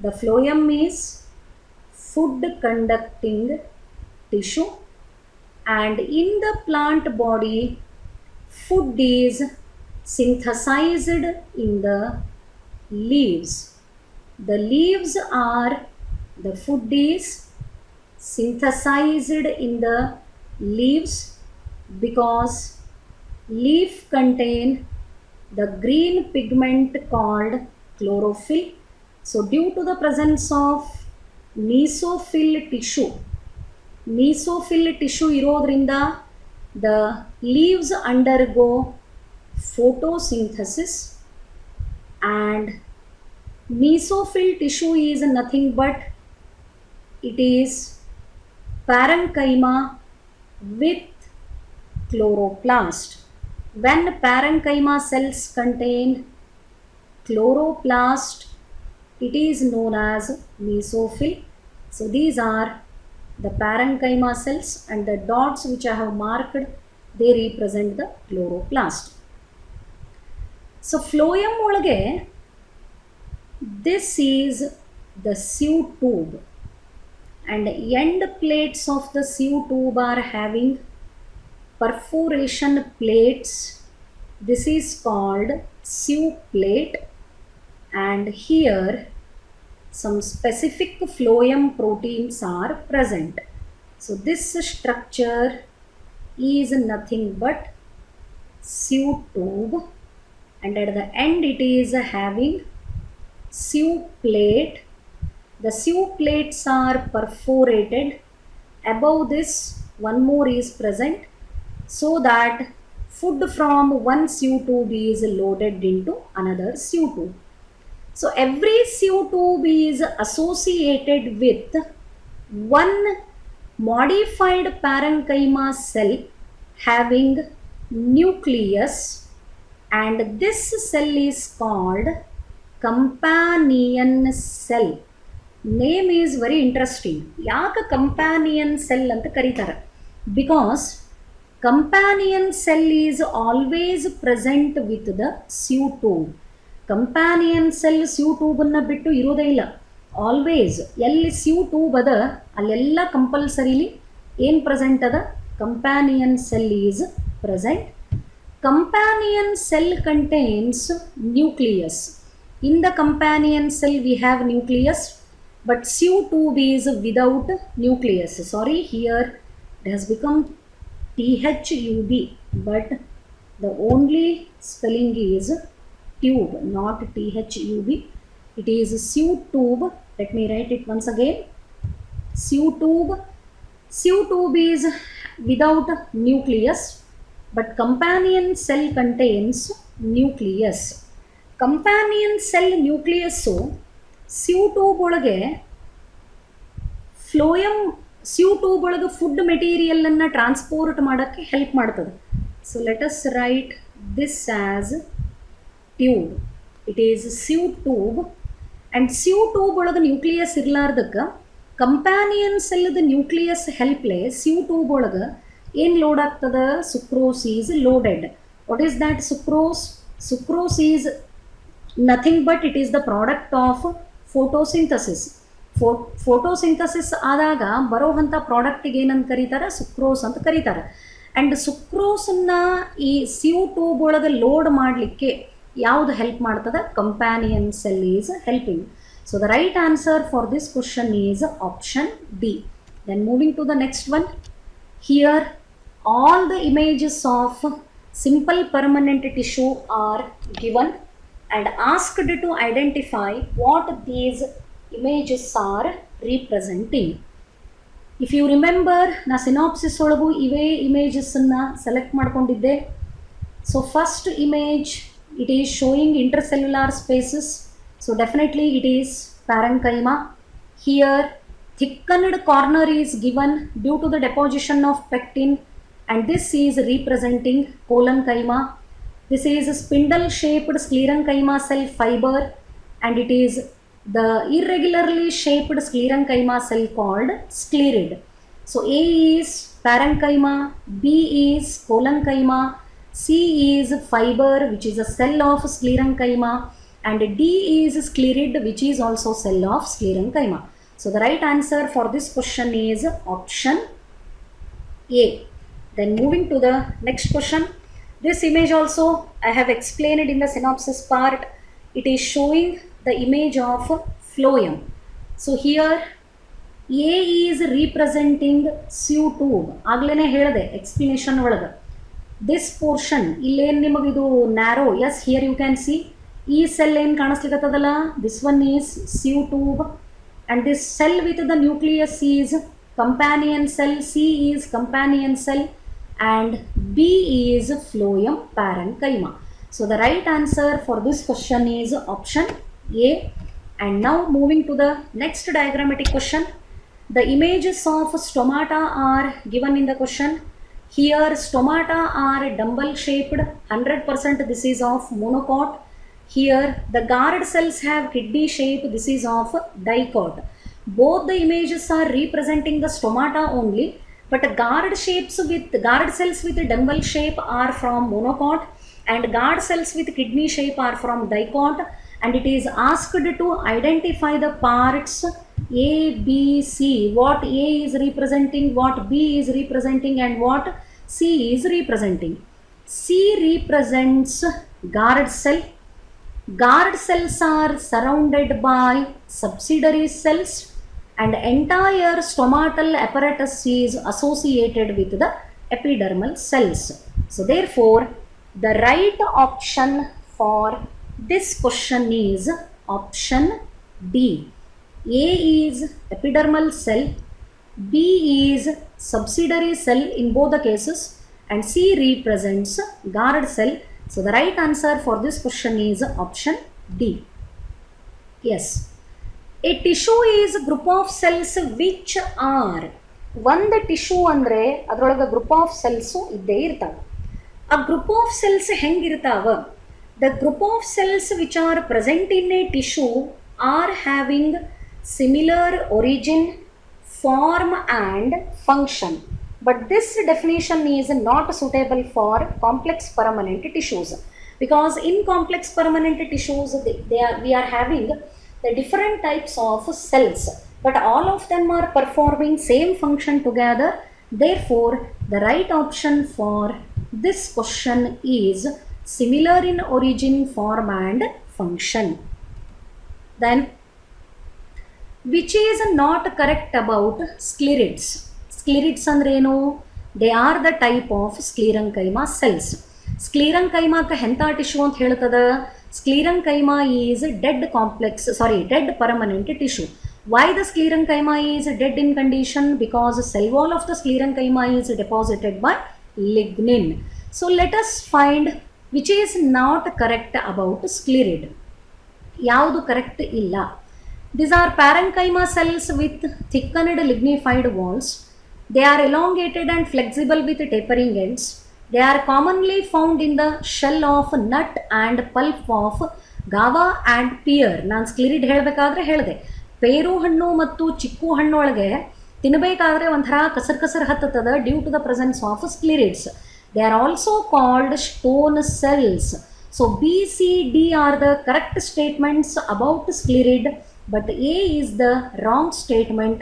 the phloem is food conducting tissue, and in the plant body, food is synthesized in the leaves. The leaves are, the food is synthesized in the leaves because leaf contain the green pigment called chlorophyll. So due to the presence of mesophyll tissue irodrinda, the leaves undergo photosynthesis, and mesophyll tissue is nothing but it is parenchyma with chloroplast. When parenchyma cells contain chloroplast, it is known as mesophyll. So these are the parenchyma cells, and the dots which I have marked, they represent the chloroplast. So phloem ಒಳಗೆ, this is the sieve tube, and end plates of the sieve tube are having perforation plates. This is called sieve plate, and here some specific phloem proteins are present. So this structure is nothing but sieve tube, and at the end it is having sieve plate. The sieve plates are perforated. Above this, one more is present, so that food from one sieve tube is loaded into another sieve tube. So every sieve tube is associated with one modified parenchyma cell having nucleus, and this cell is called companion cell. Name is very interesting. ಯಾಕೆ companion cell ಅಂತ ಕರೀತಾರೆ? Because companion cell is always present with the sieve tube. Companion cell sieve tube ಅನ್ನ ಬಿಟ್ಟು ಇರೋದೇ ಇಲ್ಲ. Always ಎಲ್ಲಿ sieve tube ಅದ ಅಲ್ಲೆಲ್ಲ ಕಂಪಲ್ಸರಿಲಿ ಏನು ಪ್ರೆಸೆಂಟ್ ಅದ? companion cell is present. Companion cell contains nucleus. In the companion cell we have nucleus, but sieve tube is without nucleus. Sorry, here it has become THUB, but the only spelling is tube, not THUB. It is sieve tube. Let me write it once again. Sieve tube. Sieve tube is without nucleus, but companion cell contains nucleus. Companion cell nucleus sieve tube ಒಳಗೆ phloem sieve tube ಒಳಗೆ food ಮೆಟೀರಿಯಲನ್ನು transport ಮಾಡೋಕ್ಕೆ help ಮಾಡ್ತದೆ. So let us write this as tube. It is sieve tube. And sieve tube ಒಳಗೆ nucleus ಇರಲಾರ್ದಕ್ಕೆ companion ಸೆಲ್ದ nucleus ಹೆಲ್ಪ್ಲೆ sieve tube ಒಳಗೆ ಏನು ಲೋಡ್ ಆಗ್ತದೆ? Sucrose is loaded. What is that sucrose? Sucrose is nothing but it is the product of photosynthesis. Photosynthesis ಆದಾಗ ಬರೋವಂಥ ಪ್ರಾಡಕ್ಟಿಗೆ ಏನಂತ ಕರೀತಾರೆ? ಸುಕ್ರೋಸ್ ಅಂತ ಕರೀತಾರೆ. ಆ್ಯಂಡ್ ಸುಕ್ರೋಸನ್ನು ಈ ಸ್ಯೂ ಟ್ಯೂಬ್ ಒಳಗೆ ಲೋಡ್ ಮಾಡಲಿಕ್ಕೆ ಯಾವುದು ಹೆಲ್ಪ್ ಮಾಡ್ತದೆ? Companion cell is helping. So the right answer for this question is option D. Then moving to the next one. Here all the images of simple permanent tissue are given and asked to identify what these images are representing. If you remember, na synopsis ಒಳಗೂ ಇವೇ ಇಮೇಜಸ್ಸನ್ನು select ಮಾಡ್ಕೊಂಡಿದ್ದೆ. So first image, it is showing intercellular spaces. So definitely it is parenchyma. Here thickened corner is given due to the deposition of pectin, and this is representing collenchyma. This is a spindle shaped sclerenchyma cell fiber, and it is the irregularly shaped sclerenchyma cell called sclerid. So A is parenchyma, B is collenchyma, C is fiber which is a cell of sclerenchyma, and D is sclerid which is also cell of sclerenchyma. So the right answer for this question is option A. Then moving to the next question. This image also I have explained it in the synopsis part. It is showing the image of phloem. So here A is representing sieve tube. ಆಗ್ಲೇ ಹೇಳಿದೆ explanation ಒಳಗೆ. This portion ಇಲ್ಲೇನು ನಿಮಗಿದು narrow, as here you can see ಈ cell ಏನು ಕಾಣಿಸ್ಲಿಕ್ಕತ್ತದಲ್ಲ, this one is sieve tube. And this cell with the nucleus is companion cell, C is companion cell, and B is phloem parenchyma. So the right answer for this question is option A. And now moving to the next diagrammatic question. The images of stomata are given in the question. Here stomata are dumbbell shaped, 100% this is of monocot. Here the guard cells have kidney shape, this is of dicot. Both the images are representing the stomata only, but guard cells with dumbbell shape are from monocot, and guard cells with kidney shape are from dicot. And it is asked to identify the parts A, B, C. What A is representing, what B is representing, and what C is representing. C represents guard cell. Guard cells are surrounded by subsidiary cells, and entire stomatal apparatus is associated with the epidermal cells. So therefore the right option for this question is option D. A is epidermal cell, B is subsidiary cell in both the cases, and C represents guard cell. So the right answer for this question is option D. Yes. A tissue is a group of cells which are, ಒಂದು tissue ಅಂದರೆ ಅದರೊಳಗೆ group of cells ಇದ್ದೇ ಇರ್ತಾವೆ. ಆ group of cells ಹೆಂಗಿರ್ತಾವ? The group of cells which are present in a tissue are having similar origin, form and function. But this definition is not suitable for complex permanent tissues, because in complex permanent tissues we are having the different types of cells, but all of them are performing same function together. Therefore the right option for this question is similar in origin, form and function. Then which is not correct about sclerids? Sclerids ಅಂದ್ರೆ ಏನು? They are the type of sclerenchyma cells. ಸ್ಕ್ಲೀರಂಕೈಮಾಕ್ಕೆ ಎಂಥ tissue ಅಂತ ಹೇಳ್ತದ? Sclerenchyma is dead permanent tissue. Why the sclerenchyma is dead in condition? Because cell wall of the sclerenchyma is deposited by lignin. So let us find which is not correct about sclerid. ಯಾವುದು correct ಇಲ್ಲ. These are parenchyma cells with thickened lignified walls. They are elongated and flexible with tapering ends. They are commonly found in the shell of nut and pulp of guava and pear. ನಾನು ಸ್ಕ್ಲಿರಿಡ್ ಹೇಳಬೇಕಾದ್ರೆ ಹೇಳಿದೆ, ಪೇರು ಹಣ್ಣು ಮತ್ತು ಚಿಕ್ಕು ಹಣ್ಣೊಳಗೆ ತಿನ್ನಬೇಕಾದ್ರೆ ಒಂಥರ ಕಸರ್ ಹತ್ತದ due to the presence of sclerids. They are also called stone cells. So B C D are the correct statements about sclerid, but A is the wrong statement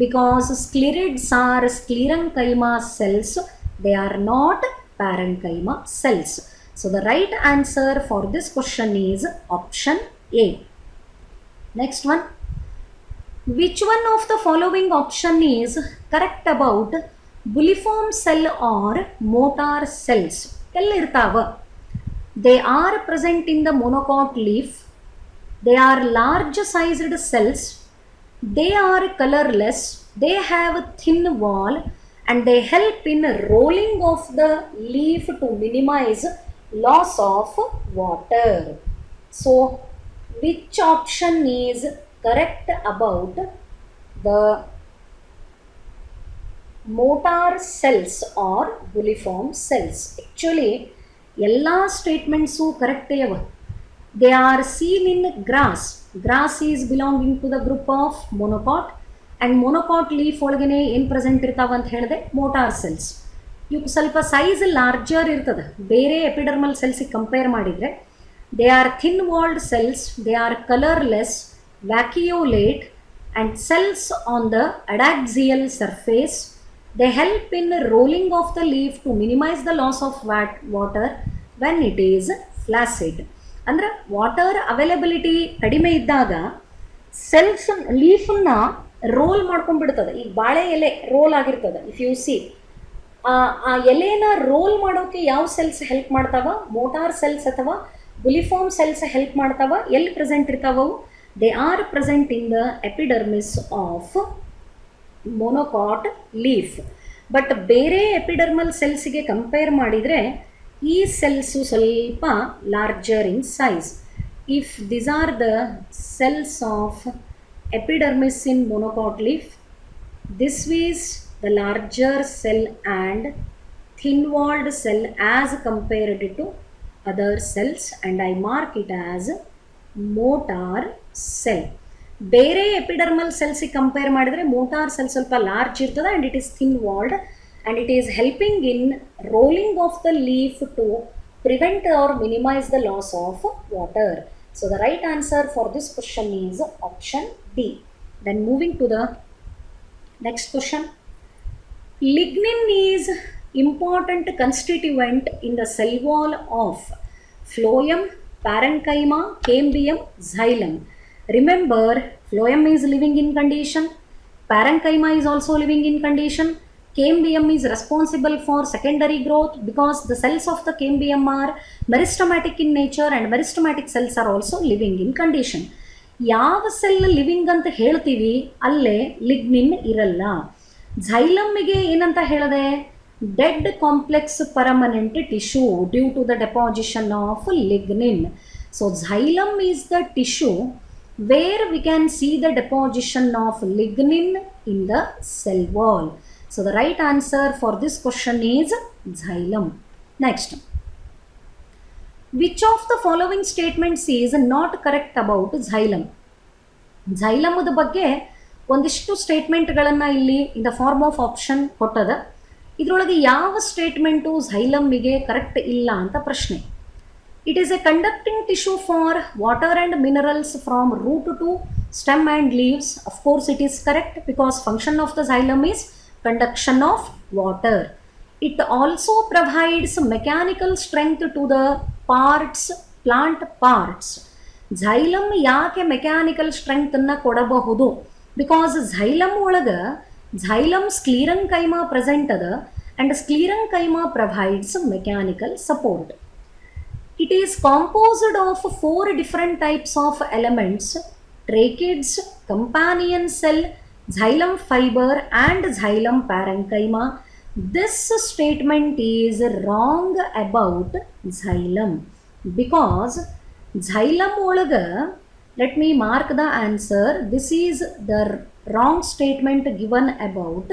because sclerids are sclerenchyma cells. They are not parenchyma cells. So the right answer for this question is option A. Next one. Which one of the following option is correct about bulliform cell or motor cells? They are present in the monocot leaf. They are large sized cells. They are colorless. They have a thin wall and they help in rolling of the leaf to minimize loss of water. So which option is correct about the motor cells or bulliform cells? Actually ಎಲ್ಲ statements ಕರೆಕ್ಟೇ ಅವ. They are seen in grass. Grass is belonging to the group of monocot and monocot leaf ಒಳಗನೆ ಏನು present ಇರ್ತಾವ ಅಂತ ಹೇಳಿದೆ, motor cells. ಇವು ಸ್ವಲ್ಪ size larger ಇರ್ತದೆ ಬೇರೆ ಎಪಿಡರ್ಮಲ್ ಸೆಲ್ಸಿಗೆ ಕಂಪೇರ್ ಮಾಡಿದರೆ. They are thin walled cells. They are colourless, vacuolate and cells on the adaxial surface. They help in rolling of the leaf to minimize the loss of water when it is flaccid. ಅಂದರೆ water availability ಕಡಿಮೆ ಇದ್ದಾಗ cells ಲೀಫನ್ನ roll ಮಾಡ್ಕೊಂಡ್ಬಿಡ್ತದೆ. ಈಗ ಬಾಳೆ ಎಲೆ roll ಆಗಿರ್ತದೆ. If U C ಆ ಎಲೆನ roll ಮಾಡೋಕ್ಕೆ ಯಾವ ಸೆಲ್ಸ್ ಹೆಲ್ಪ್ ಮಾಡ್ತಾವ? ಮೋಟಾರ್ ಸೆಲ್ಸ್ ಅಥವಾ ಬುಲಿಫಾರ್ಮ್ ಸೆಲ್ಸ್ ಹೆಲ್ಪ್ ಮಾಡ್ತಾವ. ಎಲ್ಲಿ ಪ್ರೆಸೆಂಟ್ ಇರ್ತಾವವು? They are present in the epidermis of monocot leaf. But ಬೇರೆ ಎಪಿಡರ್ಮಲ್ ಸೆಲ್ಸಿಗೆ ಕಂಪೇರ್ ಮಾಡಿದರೆ ಈ ಸೆಲ್ಸು ಸ್ವಲ್ಪ larger in size. If this are the cells of epidermis in monocot leaf, this is the larger cell and thin walled cell as compared to other cells, and I mark it as motor cell. ಬೇರೆ epidermal ಸೆಲ್ಸಿಗೆ compare ಮಾಡಿದರೆ motor cell ಸ್ವಲ್ಪ large ಇರ್ತದೆ and it is thin walled and it is helping in rolling of the leaf to prevent or minimise the loss of water. So the right answer for this question is option D. Then moving to the next question. Lignin is important constituent in the cell wall of phloem, parenchyma, cambium, xylem. Remember, phloem is living in condition, parenchyma is also living in condition, cambium is responsible for secondary growth because the cells of the cambium are meristematic in nature and meristematic cells are also living in condition. ಯಾವ cell living ಅಂತ ಹೇಳ್ತೀವಿ ಅಲ್ಲೇ lignin ಇರಲ್ಲ. ಝೈಲಮ್ಮಿಗೆ ಏನಂತ ಹೇಳಿದೆ? Dead complex permanent tissue due to the deposition of lignin. So xylem is the tissue where we can see the deposition of lignin in the cell wall. So the right answer for this question is xylem. Next, which of the following statements is not correct about xylem? ಝೈಲಮದ ಬಗ್ಗೆ ಒಂದಿಷ್ಟು ಸ್ಟೇಟ್ಮೆಂಟ್ಗಳನ್ನು ಇಲ್ಲಿ in the form of option ಕೊಟ್ಟದ. ಇದರೊಳಗೆ ಯಾವ statement ಝೈಲಮ್ಮಿಗೆ correct ಇಲ್ಲ ಅಂತ ಪ್ರಶ್ನೆ. It is a conducting tissue for water and minerals from root to stem and leaves. Of course it is correct because function of the xylem is conduction of water. It also provides mechanical strength to the parts, plant parts. Xylem ಯಾಕೆ mechanical ಸ್ಟ್ರೆಂತನ್ನು ಕೊಡಬಹುದು? Because xylem ಒಳಗೆ xylem sclerenchyma present ಅದ and sclerenchyma provides mechanical support. It is composed of 4 different types of elements: tracheids, companion cell, xylem fiber and xylem parenchyma. This statement is wrong about xylem because xylem ಒಳಗ, let me mark the answer. This is the wrong statement given about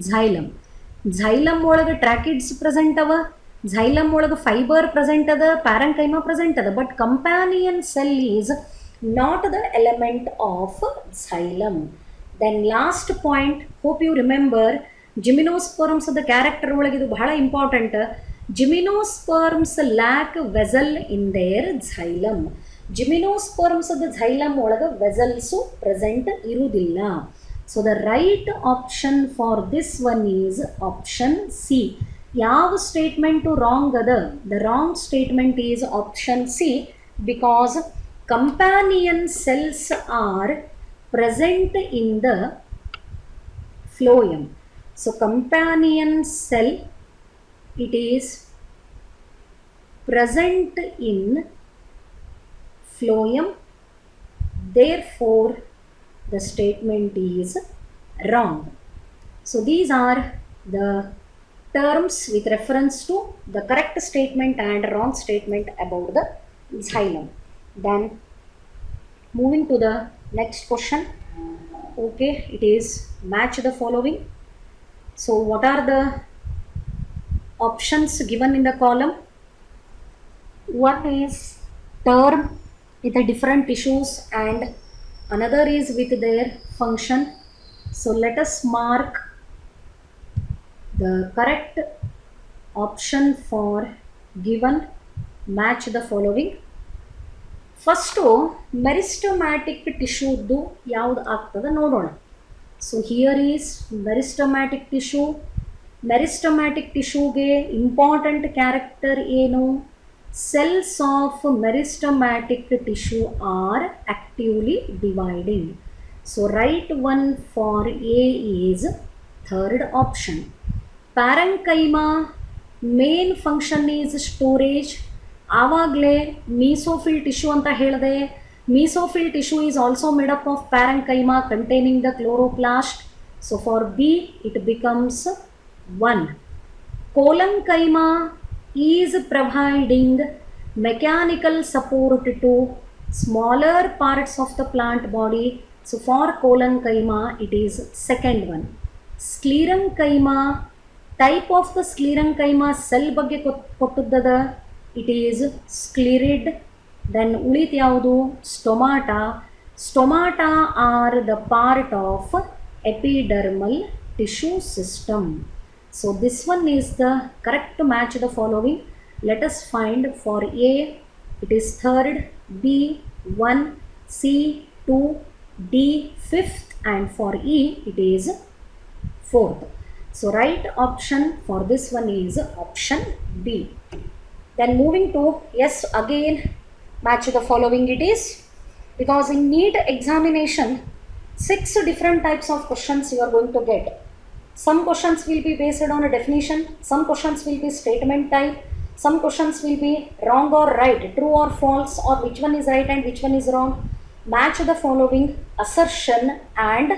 xylem. Xylem ಒಳಗ tracheids present ಅವ, xylem ಒಳಗ fiber present ಅದ, parenchyma present ಅದ, but companion cell is not the element of xylem. Then last point, hope you remember, gymnosperms the character ಒಳಗೆ ಇದು ಬಹಳ important. Gymnosperms lack vessel in their xylem. Gymnosperms the xylem ಒಳಗೆ vessels present ಇರುವುದಿಲ್ಲ. So the right option for this one is option C. ಯಾವ statement wrong ಅದ? The wrong statement is option C because companion cells are present in the phloem. So companion cell, it is present in phloem, therefore the statement is wrong. So these are the terms with reference to the correct statement and wrong statement about the xylem. Then moving to the next question. Okay, it is match the following. So what are the options given in the column? One is term with the different tissues and another is with their function. So let us mark the correct option for given match the following. First, meristematic tissue ಯಾವುದು ಆಗ್ತದೆ ನೋಡೋಣ. So here is meristematic tissue. Meristematic tissue ಗೆ important character ಏನು? Cells of meristematic tissue are actively dividing. So right one for A is third option. Parenchyma main function is storage. ಆವಾಗಲೇ mesophil tissue ಅಂತ ಹೇಳಿದೆ. Mesophil tissue is also made up of parenchyma containing the chloroplast. So for B it becomes 1. Collenchyma is providing mechanical support to smaller parts of the plant body. So for collenchyma it is second one. Sclerenchyma, type of the sclerenchyma cell ಬಗ್ಗೆ ಕೊಟ್ಟದ್ದದ, it is sclerid. Then ಉಳಿತ ಯಾವುದು? Stomata. Stomata are the part of epidermal tissue system. So this one is the correct match the following. Let us find for A it is third, B 1, C 2, D 5th and for E it is 4th. So right option for this one is option B. Then moving to, yes, again match the following it is, because in NEET examination 6 different types of questions you are going to get. Some questions will be based on a definition, some questions will be statement type, some questions will be wrong or right, true or false, or which one is right and which one is wrong. Match the following assertion and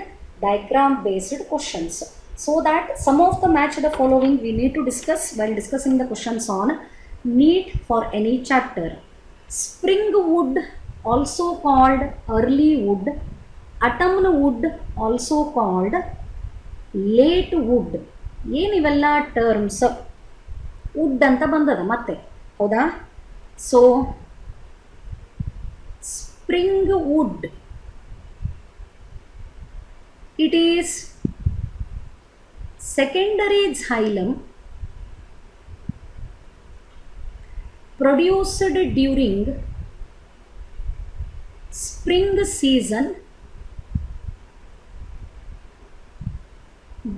diagram based questions. So that some of the match the following we need to discuss while discussing the questions on NEET for any chapter. Spring wood also called early wood, autumn wood also called late wood. ಏನಿವೆಲ್ಲ terms wood ಅಂತ ಬಂದದ ಮತ್ತೆ, ಹೌದಾ? So spring wood, it is secondary xylem produced during spring season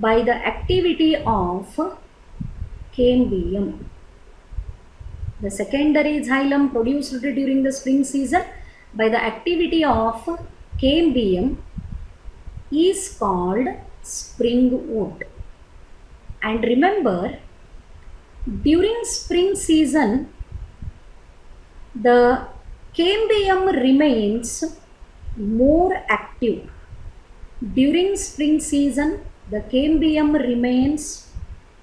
by the activity of cambium. The secondary xylem produced during the spring season by the activity of cambium is called spring wood. And remember, during spring season the cambium remains more active. During spring season the cambium remains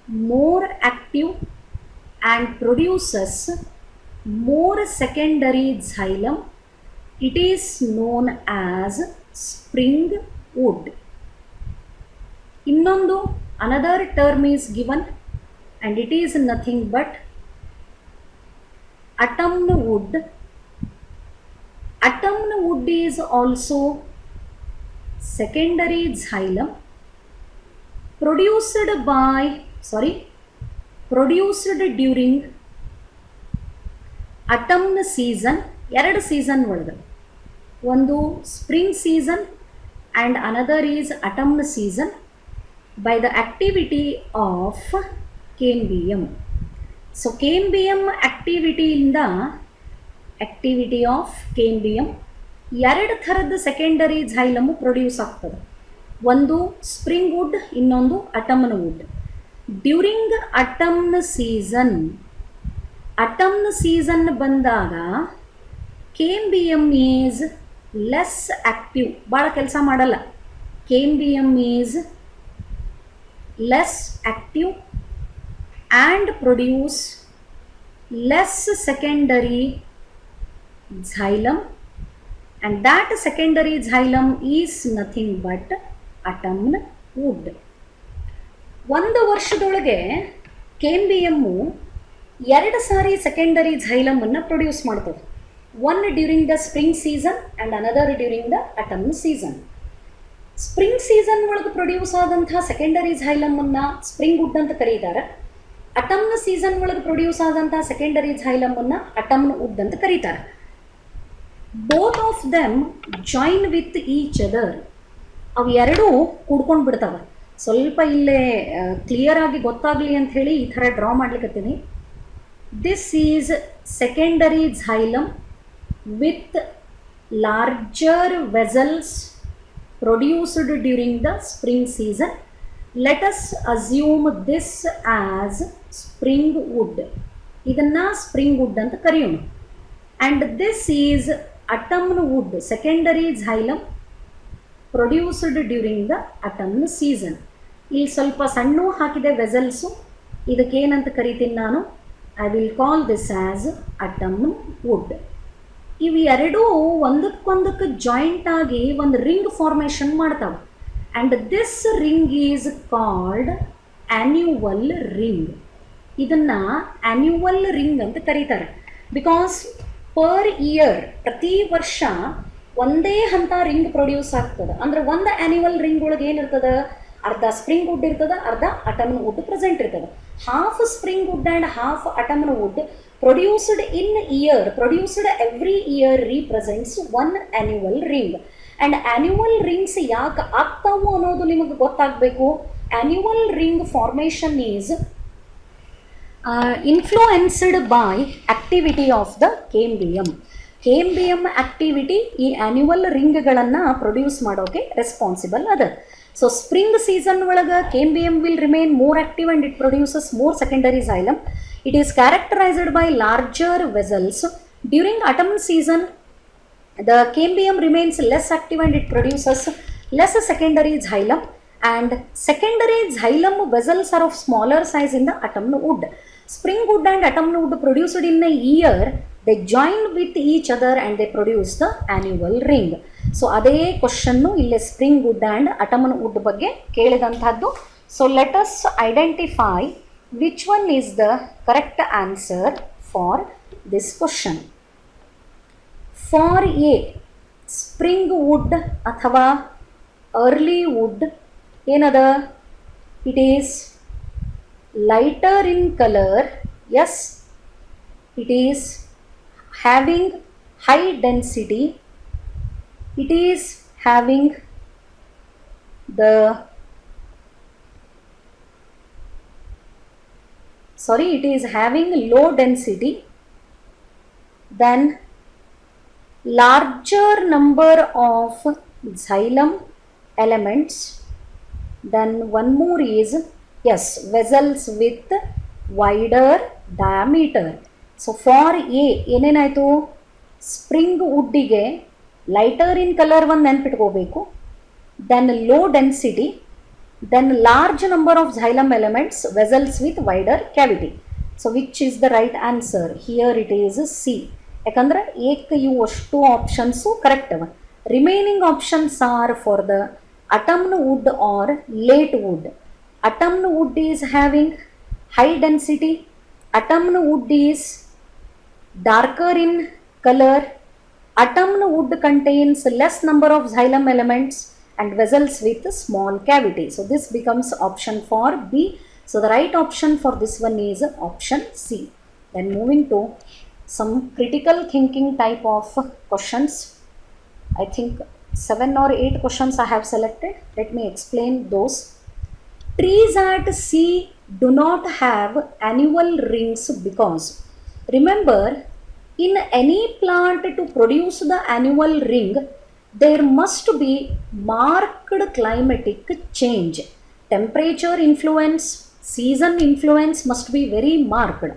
more active and produces more secondary xylem, it is known as spring wood. ಇನ್ನೊಂದು another term is given and it is nothing but autumn wood. Autumn wood is also secondary xylem produced during autumn season. ಎರಡು season ಒಳಗೆ, ಒಂದು spring season and another is autumn season by the activity of cambium. So cambium activity of cambium ಎರಡು ಥರದ secondary ಝೈಲಮು produce ಆಗ್ತದೆ. ಒಂದು spring wood, ಇನ್ನೊಂದು ಅಟಮ್ನ wood. During ಅಟಮ್ನ season ಬಂದಾಗ cambium is less active, ಭಾಳ ಕೆಲಸ ಮಾಡಲ್ಲ. cambium is less active and produce less secondary xylem, and that secondary xylem is nothing but autumn wood. ಒಂದು ವರ್ಷದೊಳಗೆ ಕೇಂಬಿಯಮ್ಮು ಎರಡು ಸಾರಿ ಸೆಕೆಂಡರಿ ಝೈಲಮನ್ನು ಪ್ರೊಡ್ಯೂಸ್ ಮಾಡ್ತದೆ. One during the spring season and another during the atom season. Spring season ಒಳಗೆ produce ಆದಂತಹ secondary ಝೈಲಮನ್ನು spring wood ಅಂತ ಕರೀತಾರೆ. ಅಟಮ್ನ season ಒಳಗೆ produce ಆದಂತಹ ಸೆಕೆಂಡರಿ ಝೈಲಮನ್ನು ಅಟಮ್ನ ವುಡ್ ಅಂತ ಕರೀತಾರೆ. Both of them join with each other. ಅವು ಎರಡೂ ಕೂಡ್ಕೊಂಡು ಬಿಡ್ತವೆ. ಸ್ವಲ್ಪ ಇಲ್ಲೇ ಕ್ಲಿಯರ್ ಆಗಿ ಗೊತ್ತಾಗಲಿ ಅಂತ ಹೇಳಿ ಈ ಥರ ಡ್ರಾ ಮಾಡ್ಲಿಕ್ಕತ್ತೀನಿ. This is secondary xylem with larger vessels produced during the spring season. Let us assume this as spring wood. Idanna spring wood anta kariyonu. And this is autumn wood, secondary xylem produced during the autumn season. ಇಲ್ಲಿ ಸ್ವಲ್ಪ ಸಣ್ಣ ಹಾಕಿದೆ vessels. ಇದಕ್ಕೆ ಏನಂತ ಕರಿತೀನಿ ನಾನು? I will call this as autumn wood. ಇವು ಎರಡೂ ಒಂದಕ್ಕೊಂದಕ್ಕೆ ಜಾಯಿಂಟ್ ಆಗಿ ಒಂದು ರಿಂಗ್ ಫಾರ್ಮೇಷನ್ ಮಾಡ್ತಾವೆ. And this ring is called annual ring. ಇದನ್ನು ಆ್ಯನ್ಯುವಲ್ ರಿಂಗ್ ಅಂತ ಕರೀತಾರೆ. ಬಿಕಾಸ್ ಪರ್ ಇಯರ್, ಪ್ರತಿ ವರ್ಷ ಒಂದೇ ಹಂತ ರಿಂಗ್ ಪ್ರೊಡ್ಯೂಸ್ ಆಗ್ತದೆ. ಅಂದರೆ ಒಂದು ಆ್ಯನ್ಯುವಲ್ ರಿಂಗ್ ಒಳಗೆ ಏನಿರ್ತದೆ? ಅರ್ಧ ಸ್ಪ್ರಿಂಗ್ ವುಡ್ ಇರ್ತದೆ, ಅರ್ಧ ಅಟಮ್ನ ವುಡ್ ಪ್ರೆಸೆಂಟ್ ಇರ್ತದೆ. Half spring wood and half autumn wood produced every year represents one annual ring. And annual rings ಯಾಕೆ ಆಗ್ತಾವು ಅನ್ನೋದು ನಿಮಗೆ ಗೊತ್ತಾಗಬೇಕು. annual ring formation is influenced by activity of the cambium. cambium activity ಈ annual ರಿಂಗ್ಗಳನ್ನು produce ಮಾಡೋಕೆ responsible ಅದ. So spring season ಒಳಗೆ cambium will remain more active and it produces more secondary xylem. It is characterized by larger vessels. During autumn season, the cambium remains less active and it produces less secondary xylem. And secondary xylem vessels are of smaller size in the autumn wood. Spring wood and autumn wood produced in a year, they join with each other and they produce the annual ring. So ಅದೇ question ಇಲ್ಲಿ spring wood and autumn wood ಬಗ್ಗೆ ಕೇಳಿದಂಥದ್ದು. So let us identify which one is the correct answer for this question. For A, spring wood ಅಥವಾ early wood ಏನದ? It is lighter in color. Yes, it is having high density. It is having the it is having low density, then larger number of xylem elements, then one more is yes, vessels with wider diameter. So for A ಏನೇನಾಯಿತು? Spring ವುಡ್ಡಿಗೆ lighter in colour ಒಂದು ನೆನ್ಪಿಟ್ಕೋಬೇಕು, then low density Then large number of xylem elements, vessels with wider cavity. So which is the right answer? Here it is C. ಯಾಕಂದ್ರೆ ಏಕ ಇವು ಅಷ್ಟು options correct ಅವ. Remaining options are for the atomn wood or late wood. Atomn wood is having high density. Atomn wood is darker in color. Atomn wood contains less number of xylem elements and vessels with small cavity. So this becomes option for B. So the right option for this one is option C. Then moving to some critical thinking type of questions. I think 7 or 8 questions I have selected. Let me explain those. Trees at sea do not have annual rings because, remember, in any plant to produce the annual ring, there must be marked climatic change. Temperature influence, season influence must be very marked.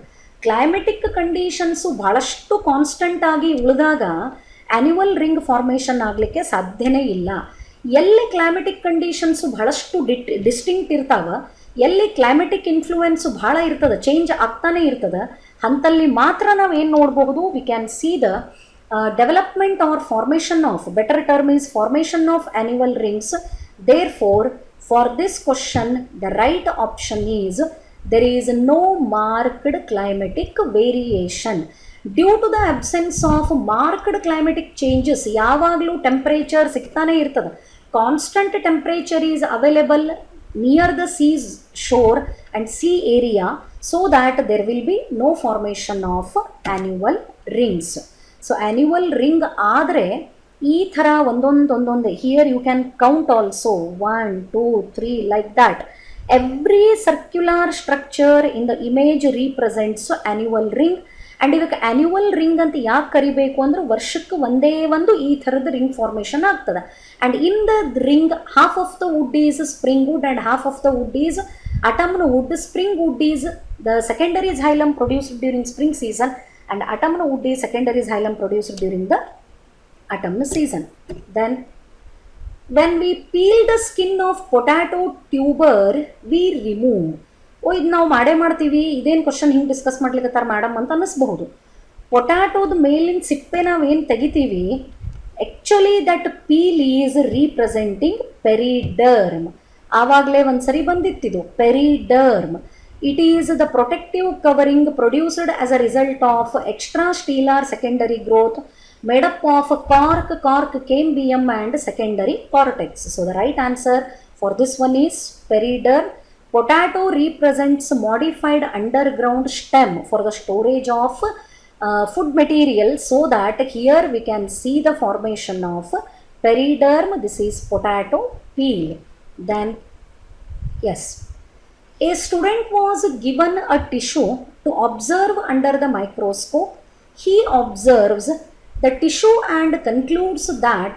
Climatic conditions ಬಹಳಷ್ಟು constant ಆಗಿ ಉಳಿದಾಗ annual ring formation ಆಗಲಿಕ್ಕೆ ಸಾಧ್ಯನೇ ಇಲ್ಲ. ಎಲ್ಲಿ climatic conditions ಬಹಳಷ್ಟು distinct ಇರ್ತಾವ, ಎಲ್ಲಿ climatic influence ಭಾಳ ಇರ್ತದೆ, ಚೇಂಜ್ ಆಗ್ತಾನೆ ಇರ್ತದೆ, ಅಂತಲ್ಲಿ ಮಾತ್ರ ನಾವು ಏನು ನೋಡಬಹುದು, we can see the development or formation of, better term is formation of annual rings. There for this question the right option is there is no marked climatic variation. Due to the absence of marked climatic changes, ಯಾವಾಗಲೂ temperature ಸಿಗ್ತಾನೆ ಇರ್ತದೆ. Constant temperature is available near the seas shore and sea area, so that there will be no formation of annual rings. So annual ring ಆದರೆ ಈ ಥರ ಒಂದೊಂದೇ, here you can count also 1 2 3 like that. Every circular structure in the image represents annual ring. And ಇದಕ್ಕೆ annual ring ಅಂತ ಯಾಕೆ ಕರಿಬೇಕು ಅಂದ್ರೆ ವರ್ಷಕ್ಕೆ ಒಂದೇ ಒಂದು ಈ ಥರದ ರಿಂಗ್ ಫಾರ್ಮೇಷನ್ ಆಗ್ತದೆ. And in the ring half of the wood is spring wood and half of the wood is atomn wood. Spring wood is the secondary xylem produced during spring season and atomn wood is secondary xylem produced during the autumn season. Then when we peel the skin of potato tuber, we remove. ಇದು ನಾವು ಮಾಡ್ತೀವಿ, ಇದೇನು question ಹಿಂಗೆ discuss ಮಾಡ್ಲಿಕ್ಕತ್ತಾರ madam ಅಂತ ಅನ್ನಿಸ್ಬಹುದು. ಪೊಟ್ಯಾಟೋದ ಮೇಲಿನ ಸಿಪ್ಪೆ ನಾವು ಏನು ತೆಗಿತೀವಿ, actually that peel is representing periderm. ಆವಾಗಲೇ ಒಂದ್ಸರಿ ಬಂದಿತ್ತಿದು periderm. It is the protective covering produced as a result of extra stelar secondary growth made up of cork, cambium and secondary cortex. So the right answer for this one is periderm. Potato represents modified underground stem for the storage of food material, so that here we can see the formation of periderm. This is potato peel. Then yes, a student was given a tissue to observe under the microscope. He observes the tissue and concludes that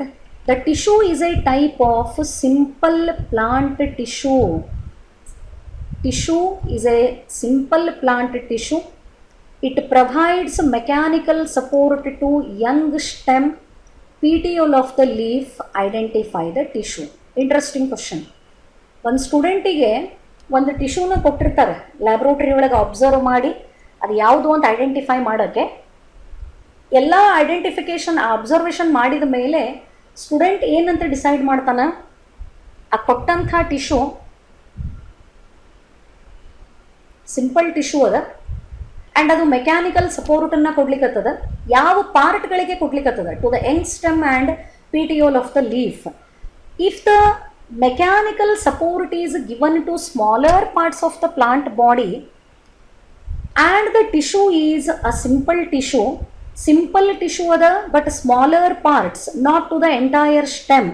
the tissue is a type of simple plant tissue. Tissue is a simple plant tissue. It provides mechanical support to young stem. Petiole of the leaf. Identify the tissue. Interesting question. ಒಂದು ಸ್ಟೂಡೆಂಟಿಗೆ ಒಂದು ಟಿಶ್ಯೂನ ಕೊಟ್ಟಿರ್ತಾರೆ, laboratory ಒಳಗೆ observe ಮಾಡಿ ಅದು ಯಾವುದು ಅಂತ identify ಮಾಡೋಕ್ಕೆ. ಎಲ್ಲ ಐಡೆಂಟಿಫಿಕೇಷನ್ ಅಬ್ಸರ್ವೇಷನ್ ಮಾಡಿದ ಮೇಲೆ ಸ್ಟೂಡೆಂಟ್ ಏನಂತ ಡಿಸೈಡ್ ಮಾಡ್ತಾನೆ, ಆ ಕೊಟ್ಟಂಥ ಟಿಶ್ಯೂ ಸಿಂಪಲ್ ಟಿಶ್ಯೂ ಅದ ಆ್ಯಂಡ್ ಅದು ಮೆಕ್ಯಾನಿಕಲ್ ಸಪೋರ್ಟನ್ನು ಕೊಡ್ಲಿಕ್ಕತ್ತದ. ಯಾವ ಪಾರ್ಟ್ಗಳಿಗೆ ಕೊಡ್ಲಿಕ್ಕತ್ತದ? To the end stem and petiole of the leaf. If the mechanical support is given to smaller parts of the plant body and the tissue is a simple tissue ada but smaller parts, not to the entire stem,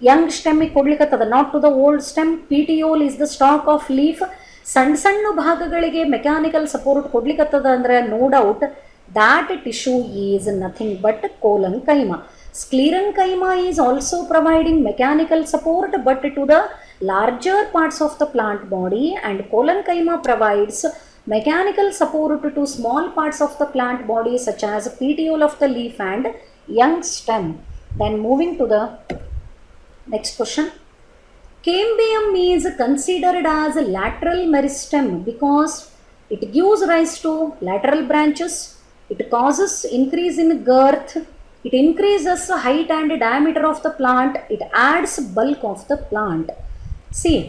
young stem kodlikattada, not to the old stem. Petiole is the stalk of leaf. ಸಣ್ಣ ಭಾಗಗಳಿಗೆ mechanical support ಕೊಡ್ಲಿಕ್ಕತ್ತದ ಅಂದರೆ no doubt that tissue is nothing but collenchyma. Sclerenchyma is also providing mechanical support but to the larger parts of the plant body, and collenchyma provides mechanical support to small parts of the plant body such as petiole of the leaf and young stem. Then moving to the next question. Cambium is considered as a lateral meristem because it gives rise to lateral branches, it causes increase in girth, it increases the height and diameter of the plant, it adds bulk of the plant. See,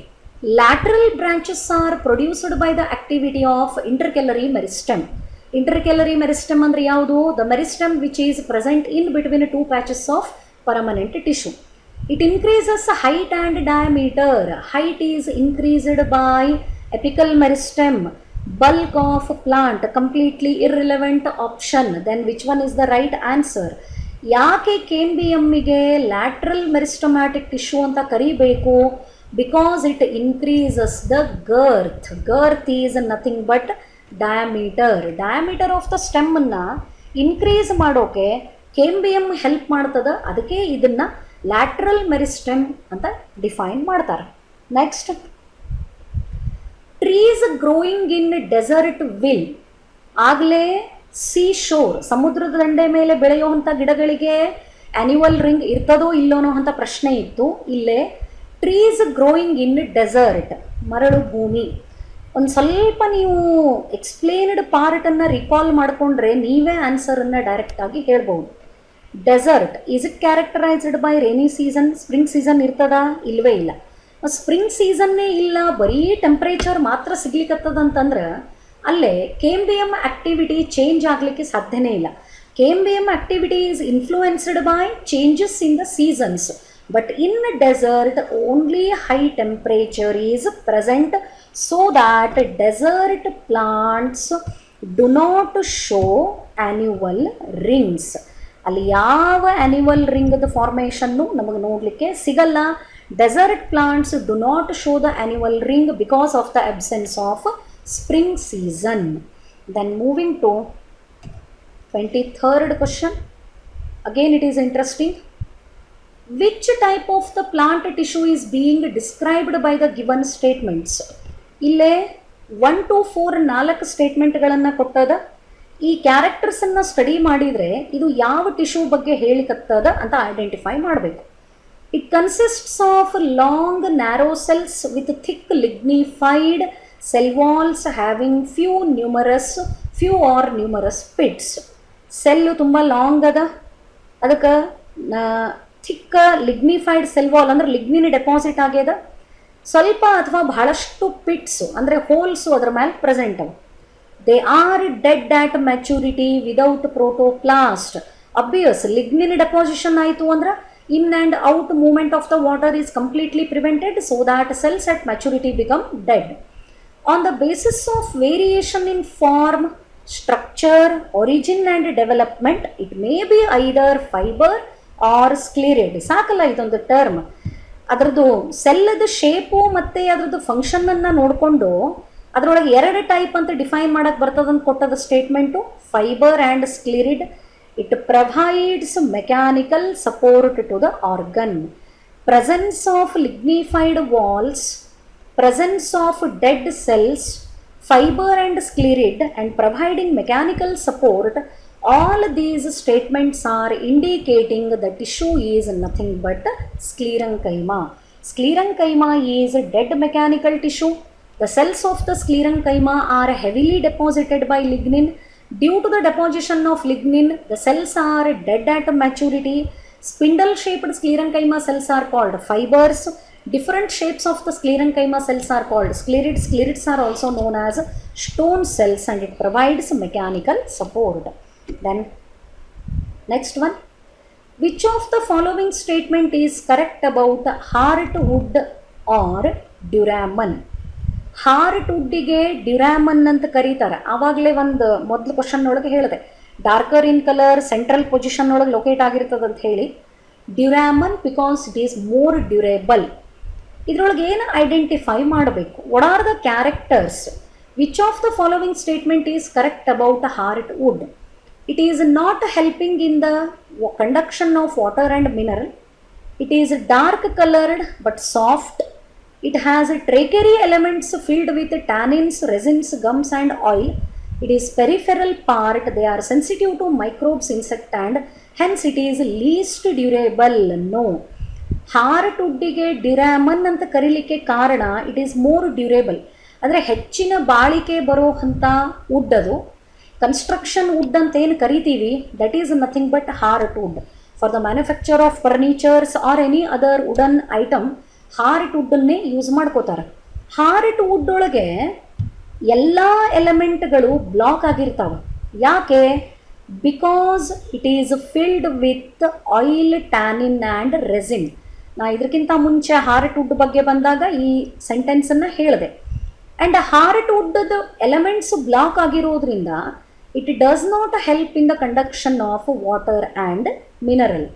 lateral branches are produced by the activity of intercalary meristem. Intercalary meristem andre yavudu? The meristem which is present in between two patches of permanent tissue. It increases height and diameter. Height is increased by apical meristem. Bulk of plant, completely irrelevant option. Then which one is the right answer? ಯಾಕೆ ಕೇಂಬಿಯಮ್ಮಿಗೆ lateral meristematic tissue ಅಂತ ಕರಿಬೇಕು? Because it increases the girth. Girth is nothing but diameter. Diameter of the ಸ್ಟೆಮ್ಮನ್ನು increase ಮಾಡೋಕೆ cambium help ಮಾಡ್ತದೆ. ಅದಕ್ಕೆ ಇದನ್ನು lateral ಮೆರಿಸ್ಟೆಮ್ ಅಂತ define ಮಾಡ್ತಾರೆ. Next, trees growing in desert will. ಆಗಲೇ ಸೀ ಶೋರ್, ಸಮುದ್ರದ ದಂಡೆ ಮೇಲೆ ಬೆಳೆಯುವಂಥ ಗಿಡಗಳಿಗೆ ಆ್ಯನ್ಯುವಲ್ ರಿಂಗ್ ಇರ್ತದೋ ಇಲ್ಲೋನೋ ಅಂತ ಪ್ರಶ್ನೆ ಇತ್ತು. ಇಲ್ಲೇ ಟ್ರೀಸ್ ಗ್ರೋಯಿಂಗ್ ಇನ್ ಡೆಸರ್ಟ್, ಮರಳು ಭೂಮಿ. ಒಂದು ಸ್ವಲ್ಪ ನೀವು ಎಕ್ಸ್ಪ್ಲೇನ್ಡ್ ಪಾರ್ಟನ್ನು ರಿಕಾಲ್ ಮಾಡಿಕೊಂಡ್ರೆ ನೀವೇ ಆನ್ಸರನ್ನು ಡೈರೆಕ್ಟಾಗಿ ಹೇಳ್ಬೋದು. Desert is it characterised by rainy season? Spring season ಇರ್ತದ? ಇಲ್ಲವೇ ಇಲ್ಲ. ಸ್ಪ್ರಿಂಗ್ ಸೀಸನ್ನೇ ಇಲ್ಲ, ಬರೀ ಟೆಂಪ್ರೇಚರ್ ಮಾತ್ರ ಸಿಗ್ಲಿಕ್ಕತ್ತದಂತಂದ್ರೆ ಅಲ್ಲೇ ಕೇಂಬಿಯಮ್ ಆಕ್ಟಿವಿಟಿ ಚೇಂಜ್ ಆಗಲಿಕ್ಕೆ ಸಾಧ್ಯನೇ ಇಲ್ಲ. Cambium activity is influenced by changes in the seasons. But in desert only high temperature is present, so that desert plants do not show annual rings. ಅಲ್ಲಿ ಯಾವ ಆ್ಯನ್ಯುವಲ್ ರಿಂಗ್ದ ಫಾರ್ಮೇಷನ್ನು ನಮಗೆ ನೋಡಲಿಕ್ಕೆ ಸಿಗಲ್ಲ. Desert plants do not show the annual ring because of the absence of spring season. Then moving to 23rd question. Again it is interesting. Which type of the plant tissue is being described by the given statements? ಇಲ್ಲೇ 1 to 4 4 ಸ್ಟೇಟ್ಮೆಂಟ್ಗಳನ್ನು ಕೊಟ್ಟದ. ಈ ಕ್ಯಾರೆಕ್ಟರ್ಸನ್ನು study ಮಾಡಿದರೆ ಇದು ಯಾವ tissue ಬಗ್ಗೆ ಹೇಳಿಕತ್ತದ ಅಂತ identify ಮಾಡಬೇಕು. It consists of long narrow cells with thick lignified cell walls having few or numerous pits. Cell ತುಂಬ long ಅದ, ಅದಕ್ಕೆ ಥಿಕ್ಕ ಲಿಗ್ನಿಫೈಡ್ ಸೆಲ್ ವಾಲ್ ಅಂದ್ರೆ ಲಿಗ್ನಿನ್ ಡೆಪಾಸಿಟ್ ಆಗ್ಯದ. ಸ್ವಲ್ಪ ಅಥವಾ ಬಹಳಷ್ಟು ಪಿಟ್ಸು ಅಂದರೆ ಹೋಲ್ಸು ಅದರ ಮೇಲೆ ಪ್ರೆಸೆಂಟ್ ಅವ. They are dead at maturity without protoplast. Obvious lignin deposition ಆಯಿತು ಅಂದ್ರೆ in and out movement of the water is completely prevented, so that cells at maturity become dead. On the basis of variation in form, structure, origin and development, it may be either fiber or sclerid. ಸಾಕಲ್ಲ ಇದೊಂದು term. ಅದರದ್ದು ಸೆಲ್ಲದ shape ಮತ್ತು ಅದರದ್ದು ಫಂಕ್ಷನನ್ನು ನೋಡಿಕೊಂಡು ಅದರೊಳಗೆ 2 type ಅಂತ define ಮಾಡೋಕ್ಕೆ ಬರ್ತದಂತ ಕೊಟ್ಟದ statement, fibre and sclerid. It provides mechanical support to the organ. Presence of lignified walls, presence of dead cells, fiber and sclerid and providing mechanical support, all these statements are indicating the tissue is nothing but sclerenchyma. Sclerenchyma is dead mechanical tissue. The cells of the sclerenchyma are heavily deposited by lignin. Due to the deposition of lignin, the cells are dead at maturity. Spindle shaped sclerenchyma cells are called fibers. Different shapes of the sclerenchyma cells are called sclerids. Sclerids are also known as stone cells and it provides mechanical support. Then next one, which of the following statement is correct about heartwood or duramen? ಹಾರ್ಟ್ವುಡ್ಡಿಗೆ duramen ಅಂತ ಕರೀತಾರೆ. ಆವಾಗಲೇ ಒಂದು ಮೊದಲು question ಒಳಗೆ ಹೇಳಿದೆ, darker in colour, central position ಒಳಗೆ locate ಆಗಿರ್ತದೆ ಅಂತ ಹೇಳಿ. Duramen because it is more durable. ಇದರೊಳಗೆ ಏನು ಐಡೆಂಟಿಫೈ ಮಾಡಬೇಕು? What are the characters? Which of the following statement is correct about heartwood? It is not helping in the conduction of water and mineral. It is dark colored but soft. It has trachary elements filled with tannins, resins, gums and oil. It is peripheral part. They are sensitive to microbes, insect and hence it is least durable. No. Heart ವುಡ್ಡಿಗೆ duramen ಅಂತ ಕರೀಲಿಕ್ಕೆ ಕಾರಣ it is more durable, ಅಂದರೆ ಹೆಚ್ಚಿನ ಬಾಳಿಕೆ ಬರೋಂಥ wood ಅದು. Construction wood ಅಂತ ಏನು ಕರಿತೀವಿ that is nothing but heart wood. For the manufacture of furnitures or any other wooden item heart ವುಡ್ಡನ್ನೇ ಯೂಸ್ ಮಾಡ್ಕೋತಾರೆ. ಹಾರ್ಟ್ ವುಡ್ ಒಳಗೆ ಎಲ್ಲ ಎಲಿಮೆಂಟ್ಗಳು ಬ್ಲಾಕ್ ಆಗಿರ್ತಾವೆ. ಯಾಕೆ? Because it is filled with oil, tannin and resin. ನಾ ಇದಕ್ಕಿಂತ ಮುಂಚೆ ಹಾರ್ಟ್ ವುಡ್ ಬಗ್ಗೆ ಬಂದಾಗ ಈ ಸೆಂಟೆನ್ಸನ್ನು ಹೇಳಿದೆ. ಆ್ಯಂಡ್ ಹಾರ್ಟ್ ವುಡ್ದು ಎಲಿಮೆಂಟ್ಸ್ ಬ್ಲಾಕ್ ಆಗಿರೋದ್ರಿಂದ it does not help in the conduction of water and mineral.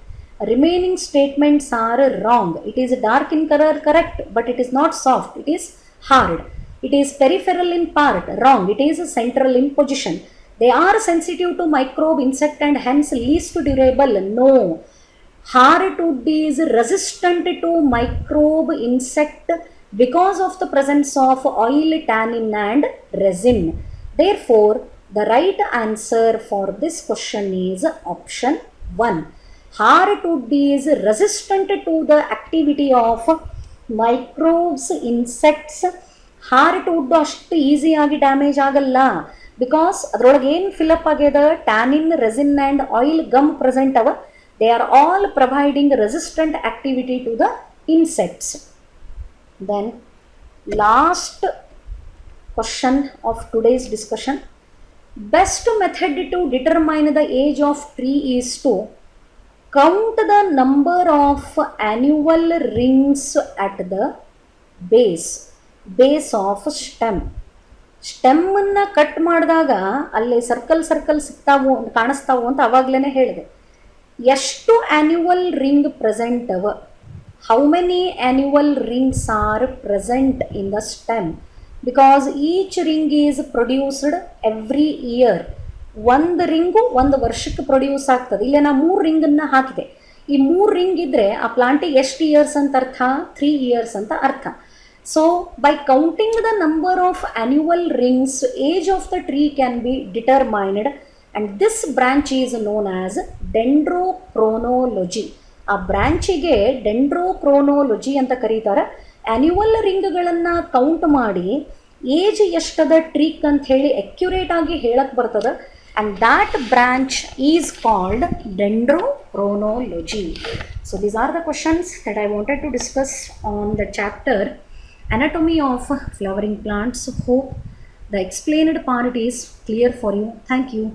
Remaining statements are wrong. It is dark in color, correct, but it is not soft. It is hard. It is peripheral in part, wrong. It is central in position. They are sensitive to microbe, insect, and hence least durable. No. Hardwood is resistant to microbe, insect because of the presence of oil, tannin, and resin. Therefore, the right answer for this question is option 1. Hardwood is resistant to the activity of microbes, insects. Hardwood ಅಷ್ಟು ಈಸಿಯಾಗಿ damage ಆಗಲ್ಲ, because ಅದರೊಳಗೆ ಏನು fill up ಆಗ್ಯದ tannin, resin and oil gum present ಅವ. They are all providing resistant activity to the insects. Then last question of today's discussion. Best method to determine the age of tree is to count the number of annual rings at the base of stem. ಸ್ಟೆಮ್ಮನ್ನು cut ಮಾಡಿದಾಗ ಅಲ್ಲಿ circle ಸಿಗ್ತಾವು ಕಾಣಿಸ್ತಾವು ಅಂತ ಅವಾಗಲೇ ಹೇಳಿದೆ. ಎಷ್ಟು annual ring present ಅವ, how many annual rings are present in the stem, because each ring is produced every year. ಒಂದು ರಿಂಗು ಒಂದು ವರ್ಷಕ್ಕೆ ಪ್ರೊಡ್ಯೂಸ್ ಆಗ್ತದೆ. ಇಲ್ಲೇ ನಾ 3 ರಿಂಗನ್ನು ಹಾಕಿದೆ. ಈ 3 ರಿಂಗ್ ಇದ್ದರೆ ಆ ಪ್ಲಾಂಟಿಗೆ ಎಷ್ಟು ಇಯರ್ಸ್ ಅಂತ ಅರ್ಥ? 3 ಇಯರ್ಸ್ ಅಂತ ಅರ್ಥ. So by counting the number of annual rings age of the tree can be determined and this branch is known as dendrochronology. ಆ ಬ್ರಾಂಚಿಗೆ ಡೆಂಡ್ರೋಕ್ರೋನಾಲಜಿ ಅಂತ ಕರೀತಾರೆ. ಆ್ಯನ್ಯುವಲ್ ರಿಂಗ್ಗಳನ್ನು ಕೌಂಟ್ ಮಾಡಿ ಏಜ್ ಎಷ್ಟದ ಟ್ರೀಕ್ ಅಂತ ಹೇಳಿ ಅಕ್ಯುರೇಟ್ ಆಗಿ ಹೇಳಕ್ಕೆ ಬರ್ತದೆ. And that branch is called dendrochronology. So these are the questions that I wanted to discuss on the chapter Anatomy of Flowering Plants. Hope the explained part is clear for you. Thank you.